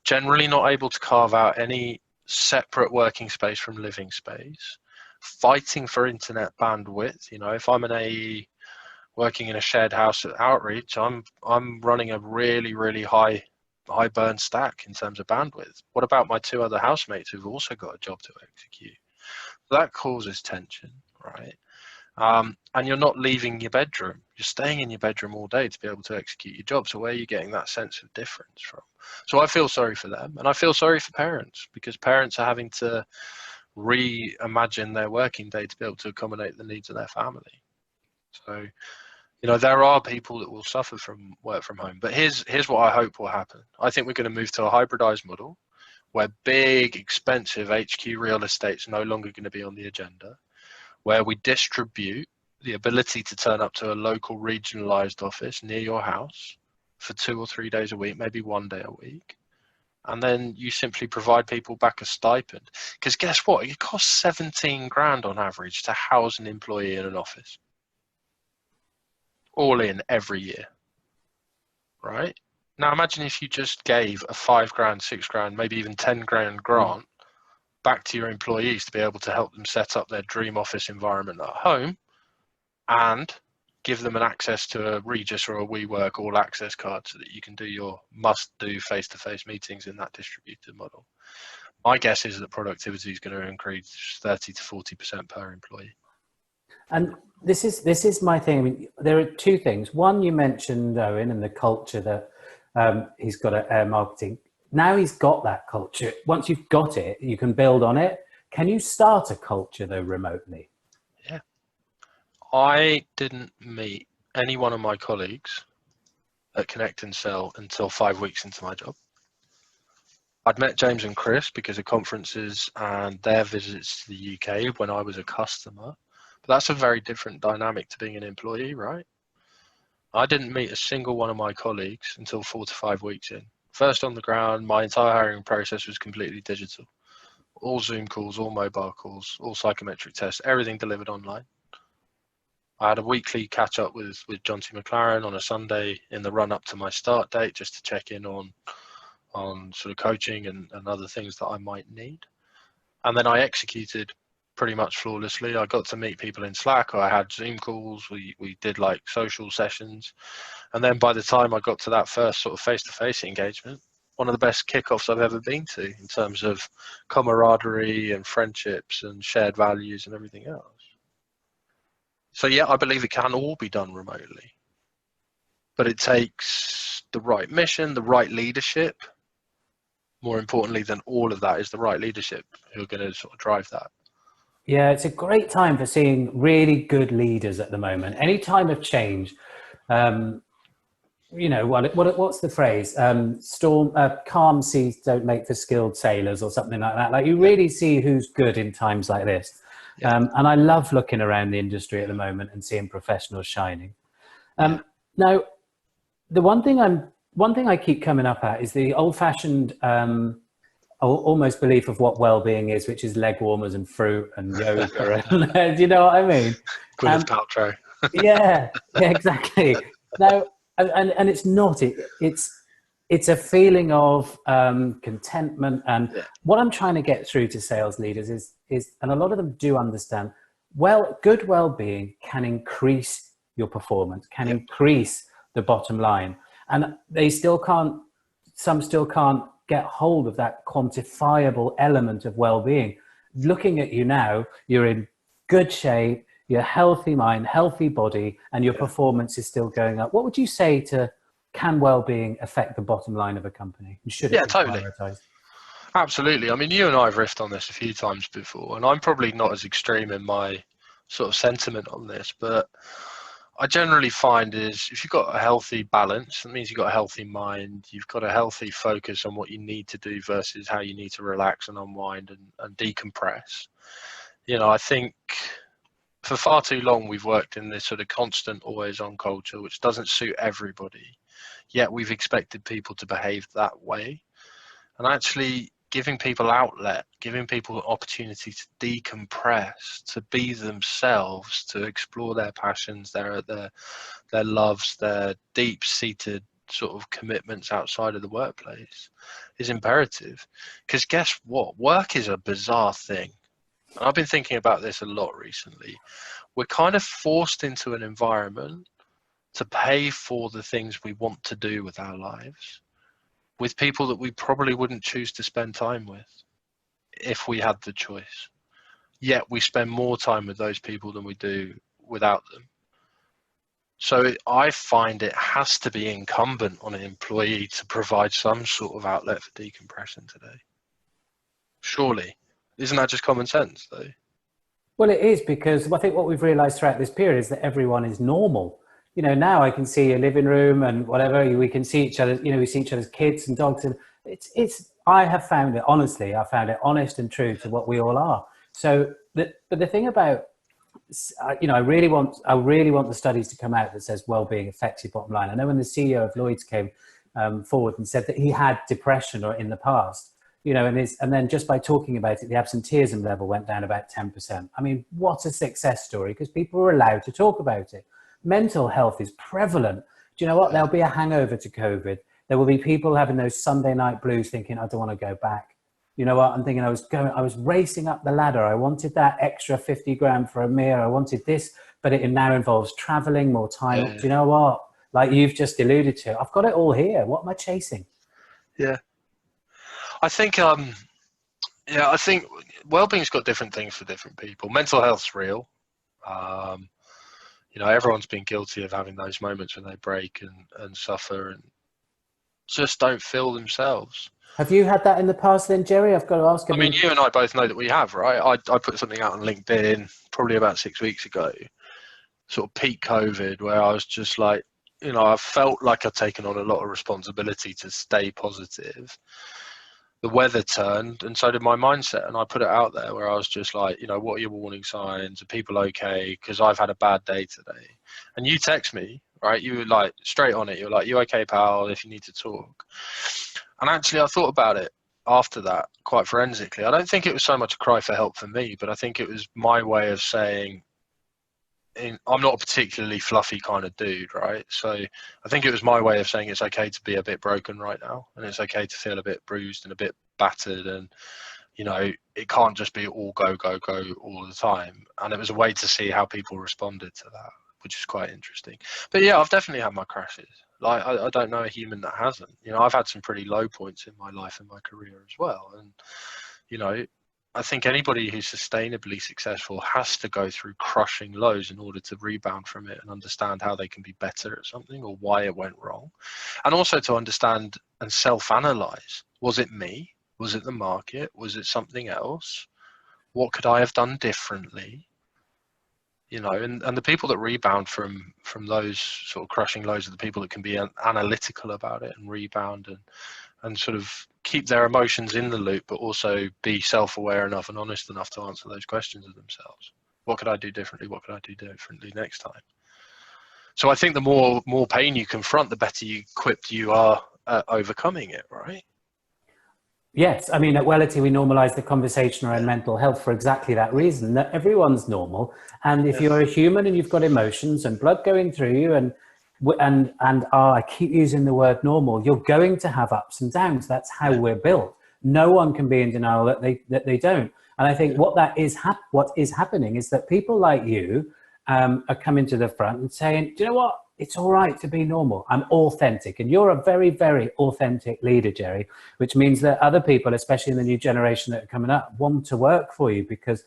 generally not able to carve out any separate working space from living space, fighting for internet bandwidth. If I'm an AE working in a shared house at Outreach, I'm running a really, really high burn stack in terms of bandwidth. What about my two other housemates who've also got a job to execute? That causes tension, right? And you're not leaving your bedroom. You're staying in your bedroom all day to be able to execute your job. So where are you getting that sense of difference from? So I feel sorry for them, and I feel sorry for parents, because parents are having to reimagine their working day to be able to accommodate the needs of their family. So, there are people that will suffer from work from home, but here's what I hope will happen. I think we're going to move to a hybridized model where big, expensive HQ real estate's no longer going to be on the agenda, where we distribute the ability to turn up to a local regionalized office near your house for 2 or 3 days a week, maybe 1 day a week. And then you simply provide people back a stipend. Because guess what? It costs 17 grand on average to house an employee in an office. All in every year. Right? Now imagine if you just gave a 5 grand, 6 grand, maybe even 10 grand grant back to your employees to be able to help them set up their dream office environment at home, and give them an access to a Regis or a WeWork all access card so that you can do your must-do face-to-face meetings in that distributed model. My guess is that productivity is going to increase 30 to 40% per employee. And this is my thing. I mean, there are two things. One, you mentioned Owen and the culture that he's got at Air Marketing. Now he's got that culture. Once you've got it, you can build on it. Can you start a culture though remotely? Yeah. I didn't meet any one of my colleagues at Connect and Sell until 5 weeks into my job. I'd met James and Chris because of conferences and their visits to the UK when I was a customer. But that's a very different dynamic to being an employee, right? I didn't meet a single one of my colleagues until 4 to 5 weeks in. First on the ground, my entire hiring process was completely digital. All Zoom calls, all mobile calls, all psychometric tests, everything delivered online. I had a weekly catch up with Jonny McLaren on a Sunday in the run up to my start date, just to check in on sort of coaching and other things that I might need. And then I executed pretty much flawlessly. I got to meet people in Slack. I had Zoom calls. We did like social sessions. And then by the time I got to that first sort of face-to-face engagement, one of the best kickoffs I've ever been to in terms of camaraderie and friendships and shared values and everything else. So yeah, I believe it can all be done remotely, but it takes the right mission, the right leadership. More importantly than all of that is the right leadership who are going to sort of drive that. Yeah, it's a great time for seeing really good leaders at the moment. Any time of change, what's the phrase? Calm seas don't make for skilled sailors, or something like that. Like, you really see who's good in times like this. Yeah. And I love looking around the industry at the moment and seeing professionals shining. Now, the one thing I keep coming up at is the old-fashioned almost belief of what well-being is, which is leg warmers and fruit and yoga. And, do you know what I mean? Gwyneth Paltrow. yeah, exactly. Now, and it's not. It's a feeling of contentment. And what I'm trying to get through to sales leaders is, and a lot of them do understand, good well-being can increase your performance, can increase the bottom line. And some still can't get hold of that quantifiable element of well-being. Looking at you now, you're in good shape, you're healthy mind, healthy body, and your performance is still going up. What would you say can well-being affect the bottom line of a company? And should it be prioritized? Absolutely. I mean, you and I have riffed on this a few times before, and I'm probably not as extreme in my sort of sentiment on this, but I generally find is if you've got a healthy balance, that means you've got a healthy mind, you've got a healthy focus on what you need to do versus how you need to relax and unwind and decompress. I think for far too long we've worked in this sort of constant always on culture, which doesn't suit everybody, yet we've expected people to behave that way. And actually giving people outlet, giving people an opportunity to decompress, to be themselves, to explore their passions, their loves, their deep-seated sort of commitments outside of the workplace is imperative. Because guess what? Work is a bizarre thing. And I've been thinking about this a lot recently. We're kind of forced into an environment to pay for the things we want to do with our lives, with people that we probably wouldn't choose to spend time with if we had the choice. Yet we spend more time with those people than we do without them. So I find it has to be incumbent on an employee to provide some sort of outlet for decompression today. Surely. Isn't that just common sense, though? Well, it is, because I think what we've realized throughout this period is that everyone is normal. You know, now I can see your living room and whatever, we can see each other, we see each other's kids and dogs. And I have found it, honestly, I found it honest and true to what we all are. So, but the thing about, I really want the studies to come out that says well-being affects your bottom line. I know when the CEO of Lloyd's came forward and said that he had depression or in the past, and then just by talking about it, the absenteeism level went down about 10%. I mean, what a success story, because people are allowed to talk about it. Mental health is prevalent. Do you know what? There'll be a hangover to COVID. There will be people having those Sunday night blues thinking, I don't want to go back. You know what? I'm thinking I was racing up the ladder. I wanted that extra 50 grand for EMEA. I wanted this, but it now involves traveling, more time. Yeah. Do you know what? Like you've just alluded to, I've got it all here. What am I chasing? Yeah. I think well-being's got different things for different people. Mental health's real. Everyone's been guilty of having those moments when they break and suffer and just don't feel themselves. Have you had that in the past then, Gerry? I've got to ask. I mean, you and I both know that we have, right? I put something out on LinkedIn probably about 6 weeks ago, sort of peak COVID, where I was just like, I felt like I'd taken on a lot of responsibility to stay positive. The weather turned, and so did my mindset. And I put it out there where I was just like, what are your warning signs? Are people okay? Because I've had a bad day today. And you text me, right? You were like straight on it. You were like, you okay, pal, if you need to talk. And actually, I thought about it after that quite forensically. I don't think it was so much a cry for help for me, but I think it was my way of saying, I'm not a particularly fluffy kind of dude, right? So I think it was my way of saying it's okay to be a bit broken right now, and it's okay to feel a bit bruised and a bit battered, and it can't just be all go all the time. And it was a way to see how people responded to that, which is quite interesting. But yeah, I've definitely had my crashes. Like I don't know a human that hasn't. I've had some pretty low points in my life and my career as well, and I think anybody who's sustainably successful has to go through crushing lows in order to rebound from it and understand how they can be better at something or why it went wrong. And also to understand and self-analyze. Was it me? Was it the market? Was it something else? What could I have done differently? And the people that rebound from those sort of crushing lows are the people that can be analytical about it and rebound and sort of keep their emotions in the loop, but also be self-aware enough and honest enough to answer those questions of themselves. What could I do differently? What could I do differently next time? So I think the more pain you confront, the better equipped you are at overcoming it, right? Yes, I mean, at Wellity, we normalise the conversation around mental health for exactly that reason, that everyone's normal. And if you're a human and you've got emotions and blood going through you and I keep using the word normal, you're going to have ups and downs. That's how we're built. No one can be in denial that they don't. And I think what is happening is that people like you are coming to the front and saying, do you know what? It's all right to be normal. I'm authentic. And you're a very, very authentic leader, Gerry, which means that other people, especially in the new generation that are coming up, want to work for you because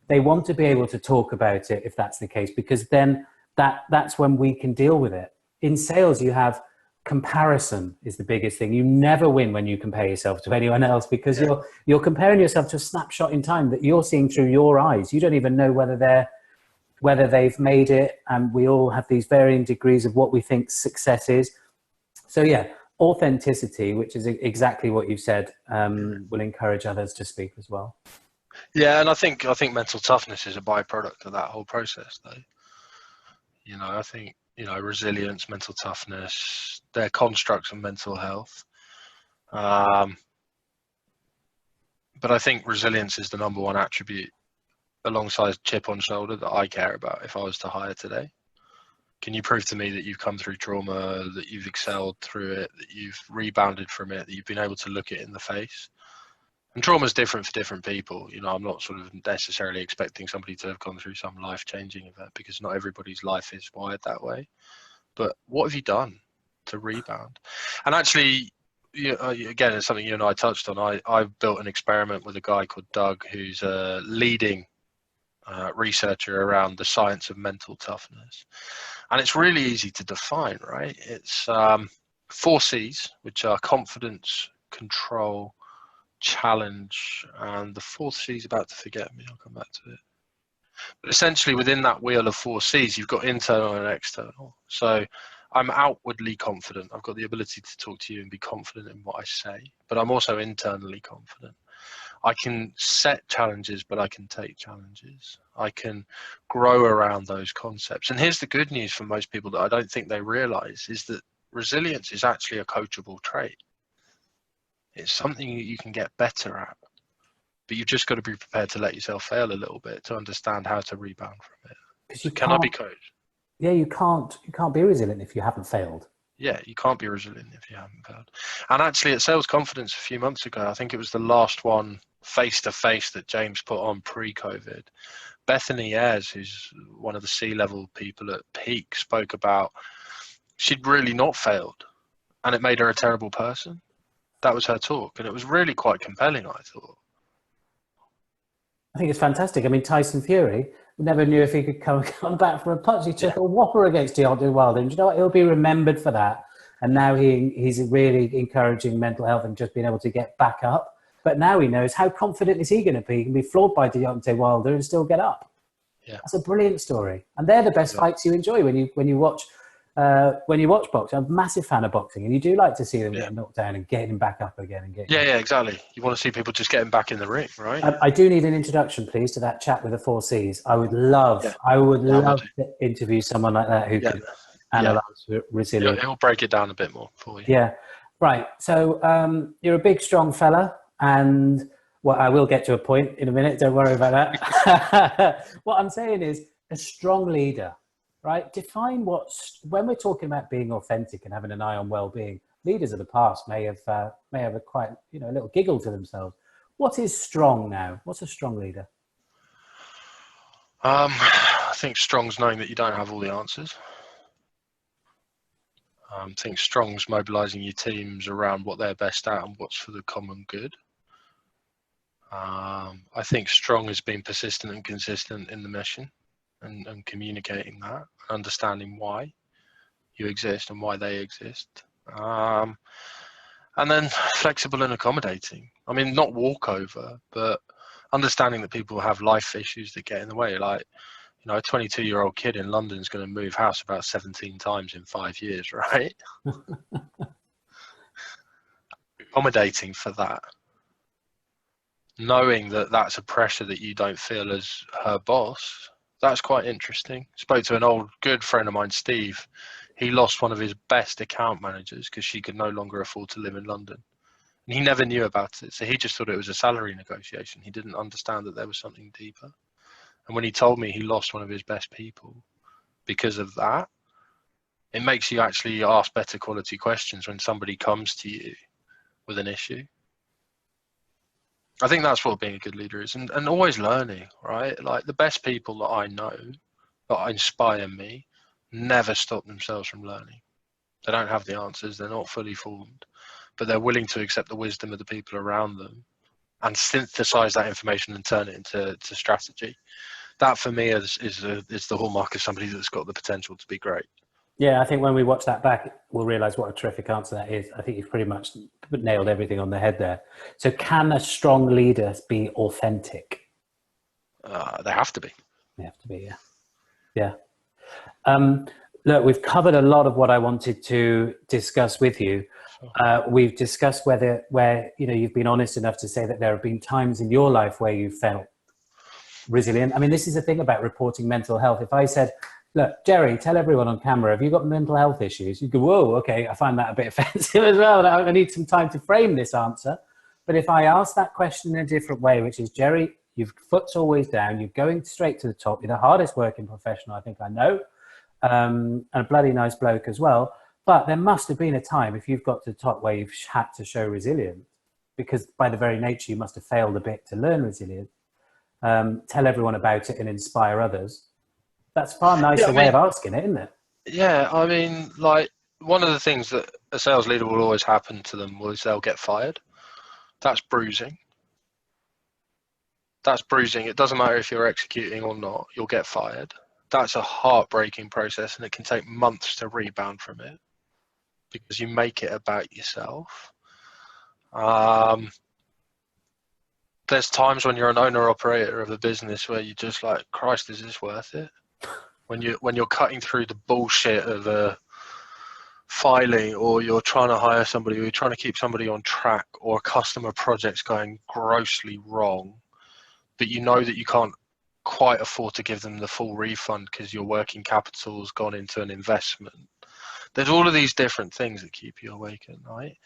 they want to be able to talk about it if that's the case, because then that's when we can deal with it. In sales, you have comparison is the biggest thing. You never win when you compare yourself to anyone else because you're comparing yourself to a snapshot in time that you're seeing through your eyes. You don't even know whether they've made it, and we all have these varying degrees of what we think success is. So yeah, authenticity, which is exactly what you've said, will encourage others to speak as well. Yeah, and I think mental toughness is a byproduct of that whole process, though. I think resilience, mental toughness, they're constructs of mental health. But I think resilience is the number one attribute alongside chip on shoulder that I care about if I was to hire today. Can you prove to me that you've come through trauma, that you've excelled through it, that you've rebounded from it, that you've been able to look it in the face? And trauma is different for different people. I'm not sort of necessarily expecting somebody to have gone through some life-changing event because not everybody's life is wired that way. But what have you done to rebound? And actually, again, it's something you and I touched on. I built an experiment with a guy called Doug, who's a leading researcher around the science of mental toughness. And it's really easy to define, right? It's 4 C's, which are confidence, control, challenge, and the 4th C is about to forget me. I'll come back to it. But essentially, within that wheel of 4 C's, you've got internal and external. So I'm outwardly confident. I've got the ability to talk to you and be confident in what I say, but I'm also internally confident. I can set challenges, but I can take challenges. I can grow around those concepts. And here's the good news for most people that I don't think they realize is that resilience is actually a coachable trait. It's something you can get better at, but you've just got to be prepared to let yourself fail a little bit to understand how to rebound from it. So can I be coached? Yeah, you can't be resilient if you haven't failed. Yeah, you can't be resilient if you haven't failed. And actually at Sales Confidence a few months ago, I think it was the last one face-to-face that James put on pre-COVID, Bethany Ayres, who's one of the C-level people at Peak, spoke about she'd really not failed and it made her a terrible person. That was her talk, and it was really quite compelling, I thought. I think it's fantastic. I mean, Tyson Fury never knew if he could come back from a punch. He took a whopper against Deontay Wilder, and you know what? He'll be remembered for that. And now he's really encouraging mental health and just being able to get back up. But now he knows how confident is he going to be? He can be floored by Deontay Wilder and still get up. Yeah, that's a brilliant story. And they're the best fights you enjoy when you watch boxing. I'm a massive fan of boxing, and you do like to see them get knocked down and getting back up again and getting. Yeah, exactly. You want to see people just getting back in the ring, right? I do need an introduction, please, to that chat with the 4 C's. I would love to interview someone like that who could analyze resilience. Yeah, he'll break it down a bit more for you. Yeah, right. So you're a big, strong fella, and I will get to a point in a minute. Don't worry about that. What I'm saying is a strong leader. Right? Define when we're talking about being authentic and having an eye on well-being, leaders of the past may have a quite, a little giggle to themselves. What is strong now? What's a strong leader? I think strong's knowing that you don't have all the answers. I think strong's mobilizing your teams around what they're best at and what's for the common good. I think strong is being persistent and consistent in the mission. And communicating that, understanding why you exist and why they exist. And then flexible and accommodating. I mean, not walkover, but understanding that people have life issues that get in the way. Like, a 22-year-old kid in London is going to move house about 17 times in 5 years, right? Accommodating for that. Knowing that that's a pressure that you don't feel as her boss. That's quite interesting. Spoke to an old good friend of mine, Steve. He lost one of his best account managers because she could no longer afford to live in London. And he never knew about it. So he just thought it was a salary negotiation. He didn't understand that there was something deeper. And when he told me he lost one of his best people because of that, it makes you actually ask better quality questions when somebody comes to you with an issue. I think that's what being a good leader is, and always learning, right? Like the best people that I know that inspire me never stop themselves from learning. They don't have the answers, they're not fully formed, but they're willing to accept the wisdom of the people around them and synthesize that information and turn it into strategy. That for me is the hallmark of somebody that's got the potential to be great. Yeah, I think when we watch that back, we'll realize what a terrific answer that is. I think you've pretty much nailed everything on the head there. So can a strong leader be authentic? They have to be. They have to be, yeah. Look, we've covered a lot of what I wanted to discuss with you. We've discussed where you've been honest enough to say that there have been times in your life where you felt resilient. I mean, this is the thing about reporting mental health. If I said, look, Gerry, tell everyone on camera, have you got mental health issues? You go, whoa, okay, I find that a bit offensive as well. I need some time to frame this answer. But if I ask that question in a different way, which is, Gerry, your foot's always down, you're going straight to the top, you're the hardest working professional I think I know, and a bloody nice bloke as well. But there must have been a time, if you've got to the top, where you've had to show resilience, because by the very nature, you must have failed a bit to learn resilience. Tell everyone about it and inspire others. That's far nicer way of asking it, isn't it? Yeah, I mean, like, one of the things that a sales leader will always happen to them was they'll get fired. That's bruising. That's bruising. It doesn't matter if you're executing or not, you'll get fired. That's a heartbreaking process, and it can take months to rebound from it because you make it about yourself. There's times when you're an owner operator of a business where you're just like, Christ, is this worth it? When you're cutting through the bullshit of a filing, or you're trying to hire somebody, or you're trying to keep somebody on track, or a customer project's going grossly wrong, but you know that you can't quite afford to give them the full refund because your working capital's gone into an investment. There's all of these different things that keep you awake at night.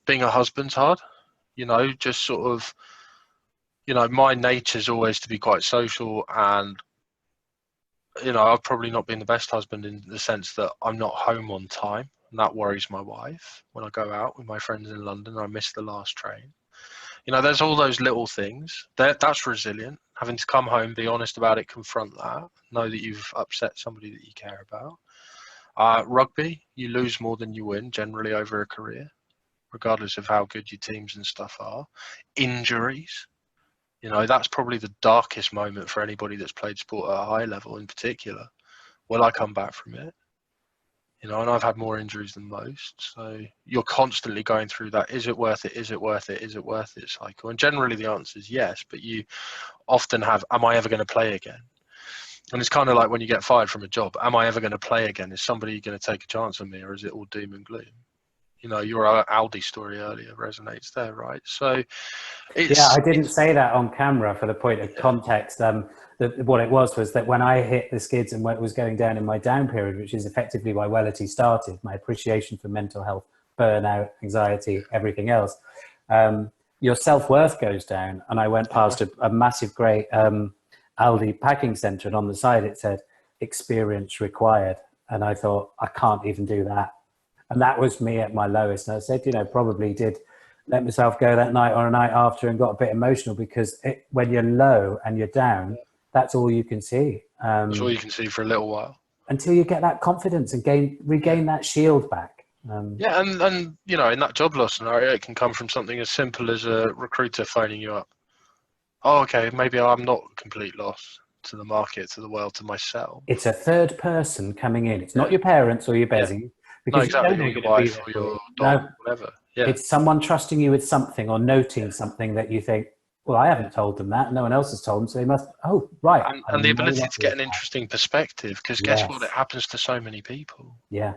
Being a husband's hard, just sort of, my nature's always to be quite social, and I've probably not been the best husband in the sense that I'm not home on time, and that worries my wife when I go out with my friends in London and I miss the last train. There's all those little things. That's resilient. Having to come home, be honest about it, confront that, know that you've upset somebody that you care about. Rugby, you lose more than you win generally over a career, regardless of how good your teams and stuff are. Injuries, that's probably the darkest moment for anybody that's played sport at a high level in particular. Will I come back from it? And I've had more injuries than most. So you're constantly going through that, is it worth it? Is it worth it? Is it worth it cycle? And generally the answer is yes, but you often have, am I ever going to play again? And it's kind of like when you get fired from a job, am I ever going to play again? Is somebody going to take a chance on me, or is it all doom and gloom? Your Aldi story earlier resonates there, right? So I didn't say that on camera for the point of context. What it was that when I hit the skids and what was going down in my down period, which is effectively why Wellity started, my appreciation for mental health, burnout, anxiety, everything else, your self-worth goes down. And I went past a massive, great Aldi packing centre, and on the side it said, experience required. And I thought, I can't even do that. And that was me at my lowest. And I said, probably did let myself go that night or a night after and got a bit emotional, because when you're low and you're down, that's all you can see. That's all you can see for a little while. Until you get that confidence and regain that shield back. And in that job loss scenario, it can come from something as simple as a recruiter phoning you up. Oh, okay, maybe I'm not a complete loss to the market, to the world, to myself. It's a third person coming in. It's not your parents or your bezies. Because exactly. You don't know your wife or your dog, whatever. Yeah. It's someone trusting you with something, or noting something that you think, well, I haven't told them that. No one else has told them, so they must, oh, right. And the ability to get an interesting perspective, because guess what? It happens to so many people. Yeah.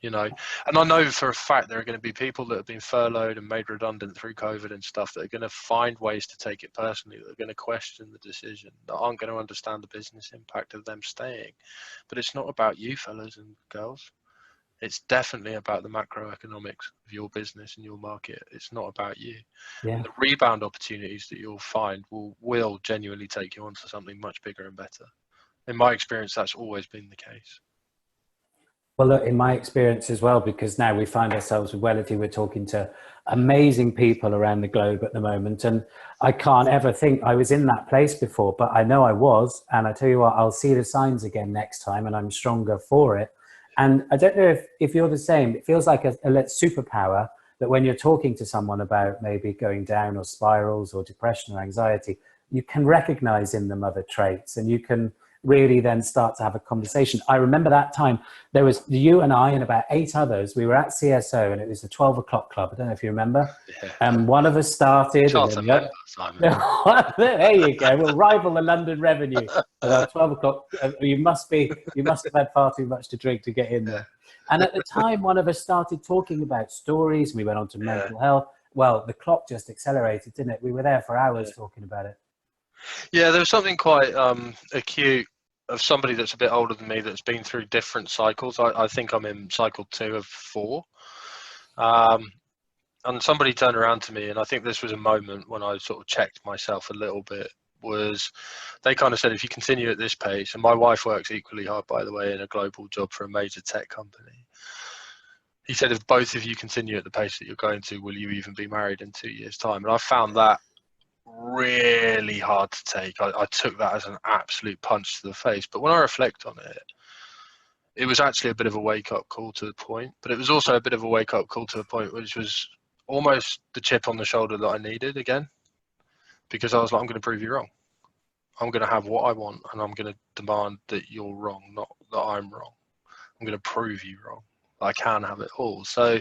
And I know for a fact there are going to be people that have been furloughed and made redundant through COVID and stuff that are going to find ways to take it personally, that are going to question the decision, that aren't going to understand the business impact of them staying. But it's not about you, fellas and girls. It's definitely about the macroeconomics of your business and your market. It's not about you. Yeah. And the rebound opportunities that you'll find will genuinely take you onto something much bigger and better. In my experience, that's always been the case. Well, look, in my experience as well, because now we find ourselves with Wellity, we're talking to amazing people around the globe at the moment. And I can't ever think I was in that place before, but I know I was. And I tell you what, I'll see the signs again next time, and I'm stronger for it. And I don't know if you're the same. It feels like a superpower that when you're talking to someone about maybe going down or spirals or depression or anxiety, you can recognize in them other traits, and you can really then start to have a conversation. I remember that time there was you and I and about 8 others. We were at CSO, and it was the 12 o'clock club. I don't know if you remember. One of us started. Simon. There you go. We'll rival the London Revenue. 12 o'clock. You must have had far too much to drink to get in there. And at the time, one of us started talking about stories. We went on to mental health. Well, the clock just accelerated, didn't it? We were there for hours talking about it. Yeah, there was something quite acute of somebody that's a bit older than me that's been through different cycles. I think I'm in cycle 2 of 4. And somebody turned around to me, and I think this was a moment when I sort of checked myself a little bit, was they kind of said, if you continue at this pace, and my wife works equally hard, by the way, in a global job for a major tech company. He said, if both of you continue at the pace that you're going to, will you even be married in 2 years' time? And I found that really hard to take. I took that as an absolute punch to the face. But when I reflect on it, it was actually a bit of a wake-up call to the point. But it was also a bit of a wake-up call to the point which was almost the chip on the shoulder that I needed again. because I was like, I'm going to prove you wrong. I'm going to have what I want, and I'm going to demand that you're wrong, not that I'm wrong. I'm going to prove you wrong. I can have it all. So,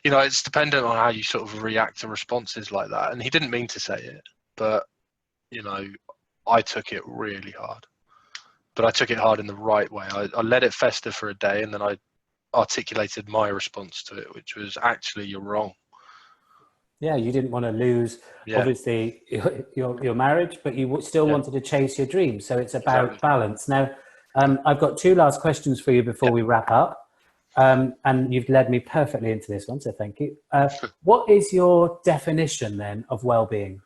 you know, it's dependent on how you sort of react to responses like that. And he didn't mean to say it, but, you know, I took it really hard. But I took it hard in the right way. I let it fester for a day, and then I articulated my response to it, which was, actually, you're wrong. Yeah, you didn't want to lose, obviously, your marriage, but you still wanted to chase your dreams. So it's about balance. Now, I've got two last questions for you before we wrap up. And you've led me perfectly into this one, so thank you. What is your definition, then, of well-being?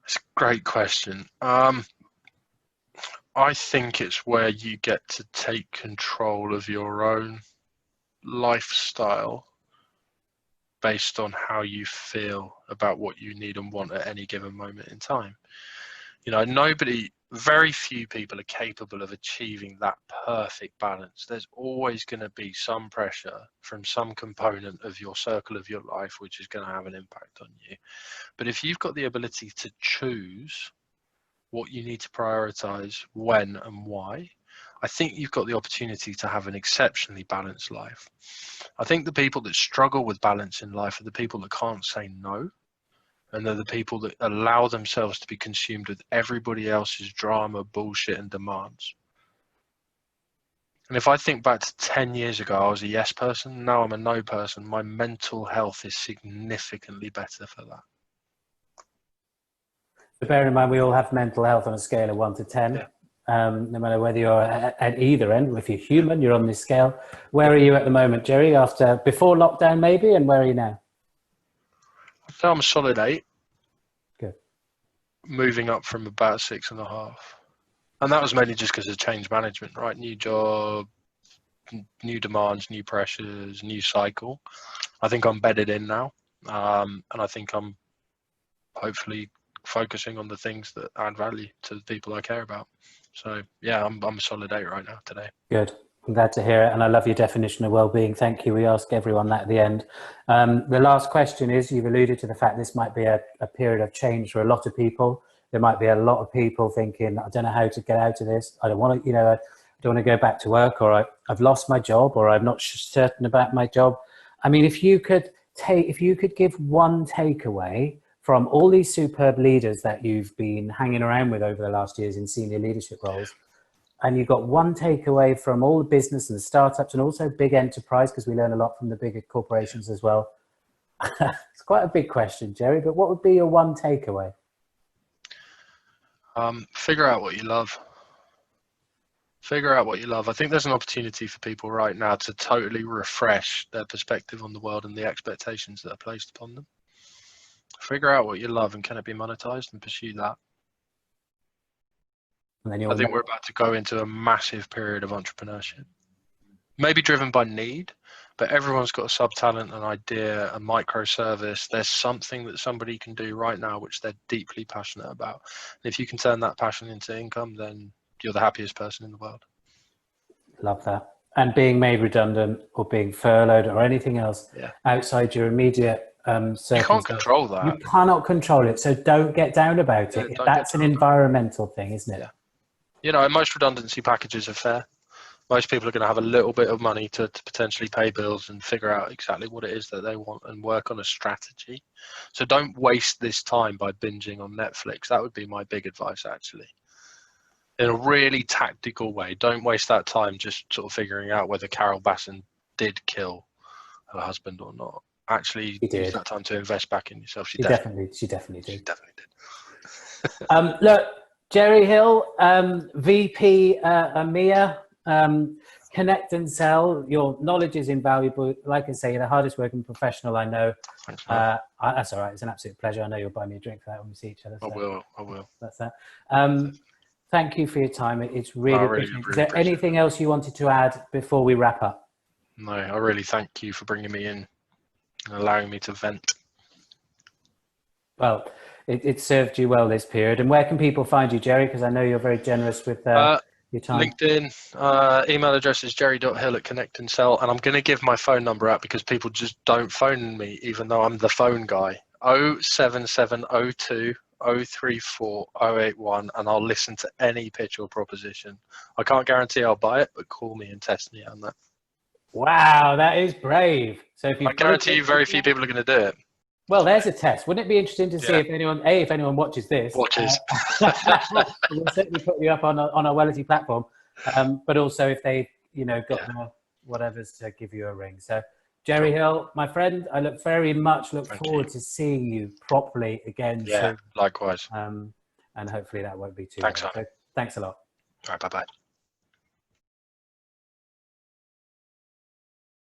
It's a great question. I think it's where you get to take control of your own lifestyle based on how you feel about what you need and want at any given moment in time. You know, very few people are capable of achieving that perfect balance. There's always going to be some pressure from some component of your circle of your life, which is going to have an impact on you. But if you've got the ability to choose what you need to prioritize, when and why, I think you've got the opportunity to have an exceptionally balanced life. I think the people that struggle with balance in life are the people that can't say no. And they're the people that allow themselves to be consumed with everybody else's drama, bullshit, and demands. And if I think back to 10 years ago, I was a yes person. Now I'm a no person. My mental health is significantly better for that. So bear in mind, we all have mental health on a scale of 1 to 10. Yeah. No matter whether you're at either end, if you're human, you're on this scale. Where are you at the moment, Gerry? Before lockdown, maybe, and where are you now? So I'm a solid 8. Good. Moving up from about 6.5. And that was mainly just because of change management, right? New job, new demands, new pressures, new cycle. I think I'm bedded in now. And I think I'm hopefully focusing on the things that add value to the people I care about. So yeah, I'm a solid 8 right now today. Good. I'm glad to hear it. And I love your definition of well-being. Thank you. We ask everyone that at the end. The last question is, you've alluded to the fact this might be a period of change for a lot of people. There might be a lot of people thinking, I don't know how to get out of this. I don't want to, I don't want to go back to work, or I've lost my job, or I'm not certain about my job. I mean, if you could give one takeaway from all these superb leaders that you've been hanging around with over the last years in senior leadership roles, and you've got one takeaway from all the business and startups and also big enterprise, because we learn a lot from the bigger corporations as well. It's quite a big question, Gerry, but what would be your one takeaway? Figure out what you love. Figure out what you love. I think there's an opportunity for people right now to totally refresh their perspective on the world and the expectations that are placed upon them. Figure out what you love and can it be monetized, and pursue that. And then I think we're about to go into a massive period of entrepreneurship. Maybe driven by need, but everyone's got a sub-talent, an idea, a microservice. There's something that somebody can do right now which they're deeply passionate about. And if you can turn that passion into income, then you're the happiest person in the world. Love that. And being made redundant or being furloughed or anything else outside your immediate you can't control that. You cannot control it. So don't get down about it. That's an environmental thing, isn't it? Yeah. You know, most redundancy packages are fair. Most people are going to have a little bit of money to potentially pay bills and figure out exactly what it is that they want and work on a strategy. So don't waste this time by binging on Netflix. That would be my big advice, actually. In a really tactical way, don't waste that time just sort of figuring out whether Carol Bassin did kill her husband or not. Actually, use that time to invest back in yourself. She definitely did. Look, Gerry Hill, VP EMEA, Connect and Sell. Your knowledge is invaluable. Like I say, you're the hardest working professional I know. Thanks, that's all right. It's an absolute pleasure. I know you'll buy me a drink for that when we see each other. So I will. That's that. Thank you for your time. It's really is there anything else you wanted to add before we wrap up? No, I really thank you for bringing me in and allowing me to vent. Well, it served you well this period. And where can people find you, Gerry? Because I know you're very generous with your time. LinkedIn, email address is gerry.hill@connectandsell. And I'm going to give my phone number out because people just don't phone me, even though I'm the phone guy. 07702 034 081, and I'll listen to any pitch or proposition. I can't guarantee I'll buy it, but call me and test me on that. Wow, that is brave. So if you I guarantee you very few people are going to do it. Well, there's a test. Wouldn't it be interesting to see if anyone watches this? Watches. We'll certainly put you up on our Wellity platform, but also if they, got the whatever's to give you a ring. So, Gerry Hill, my friend, I very much look forward to seeing you properly again. Yeah, soon. likewise. And hopefully that won't be too Thanks, long. So, thanks a lot. All right, bye-bye.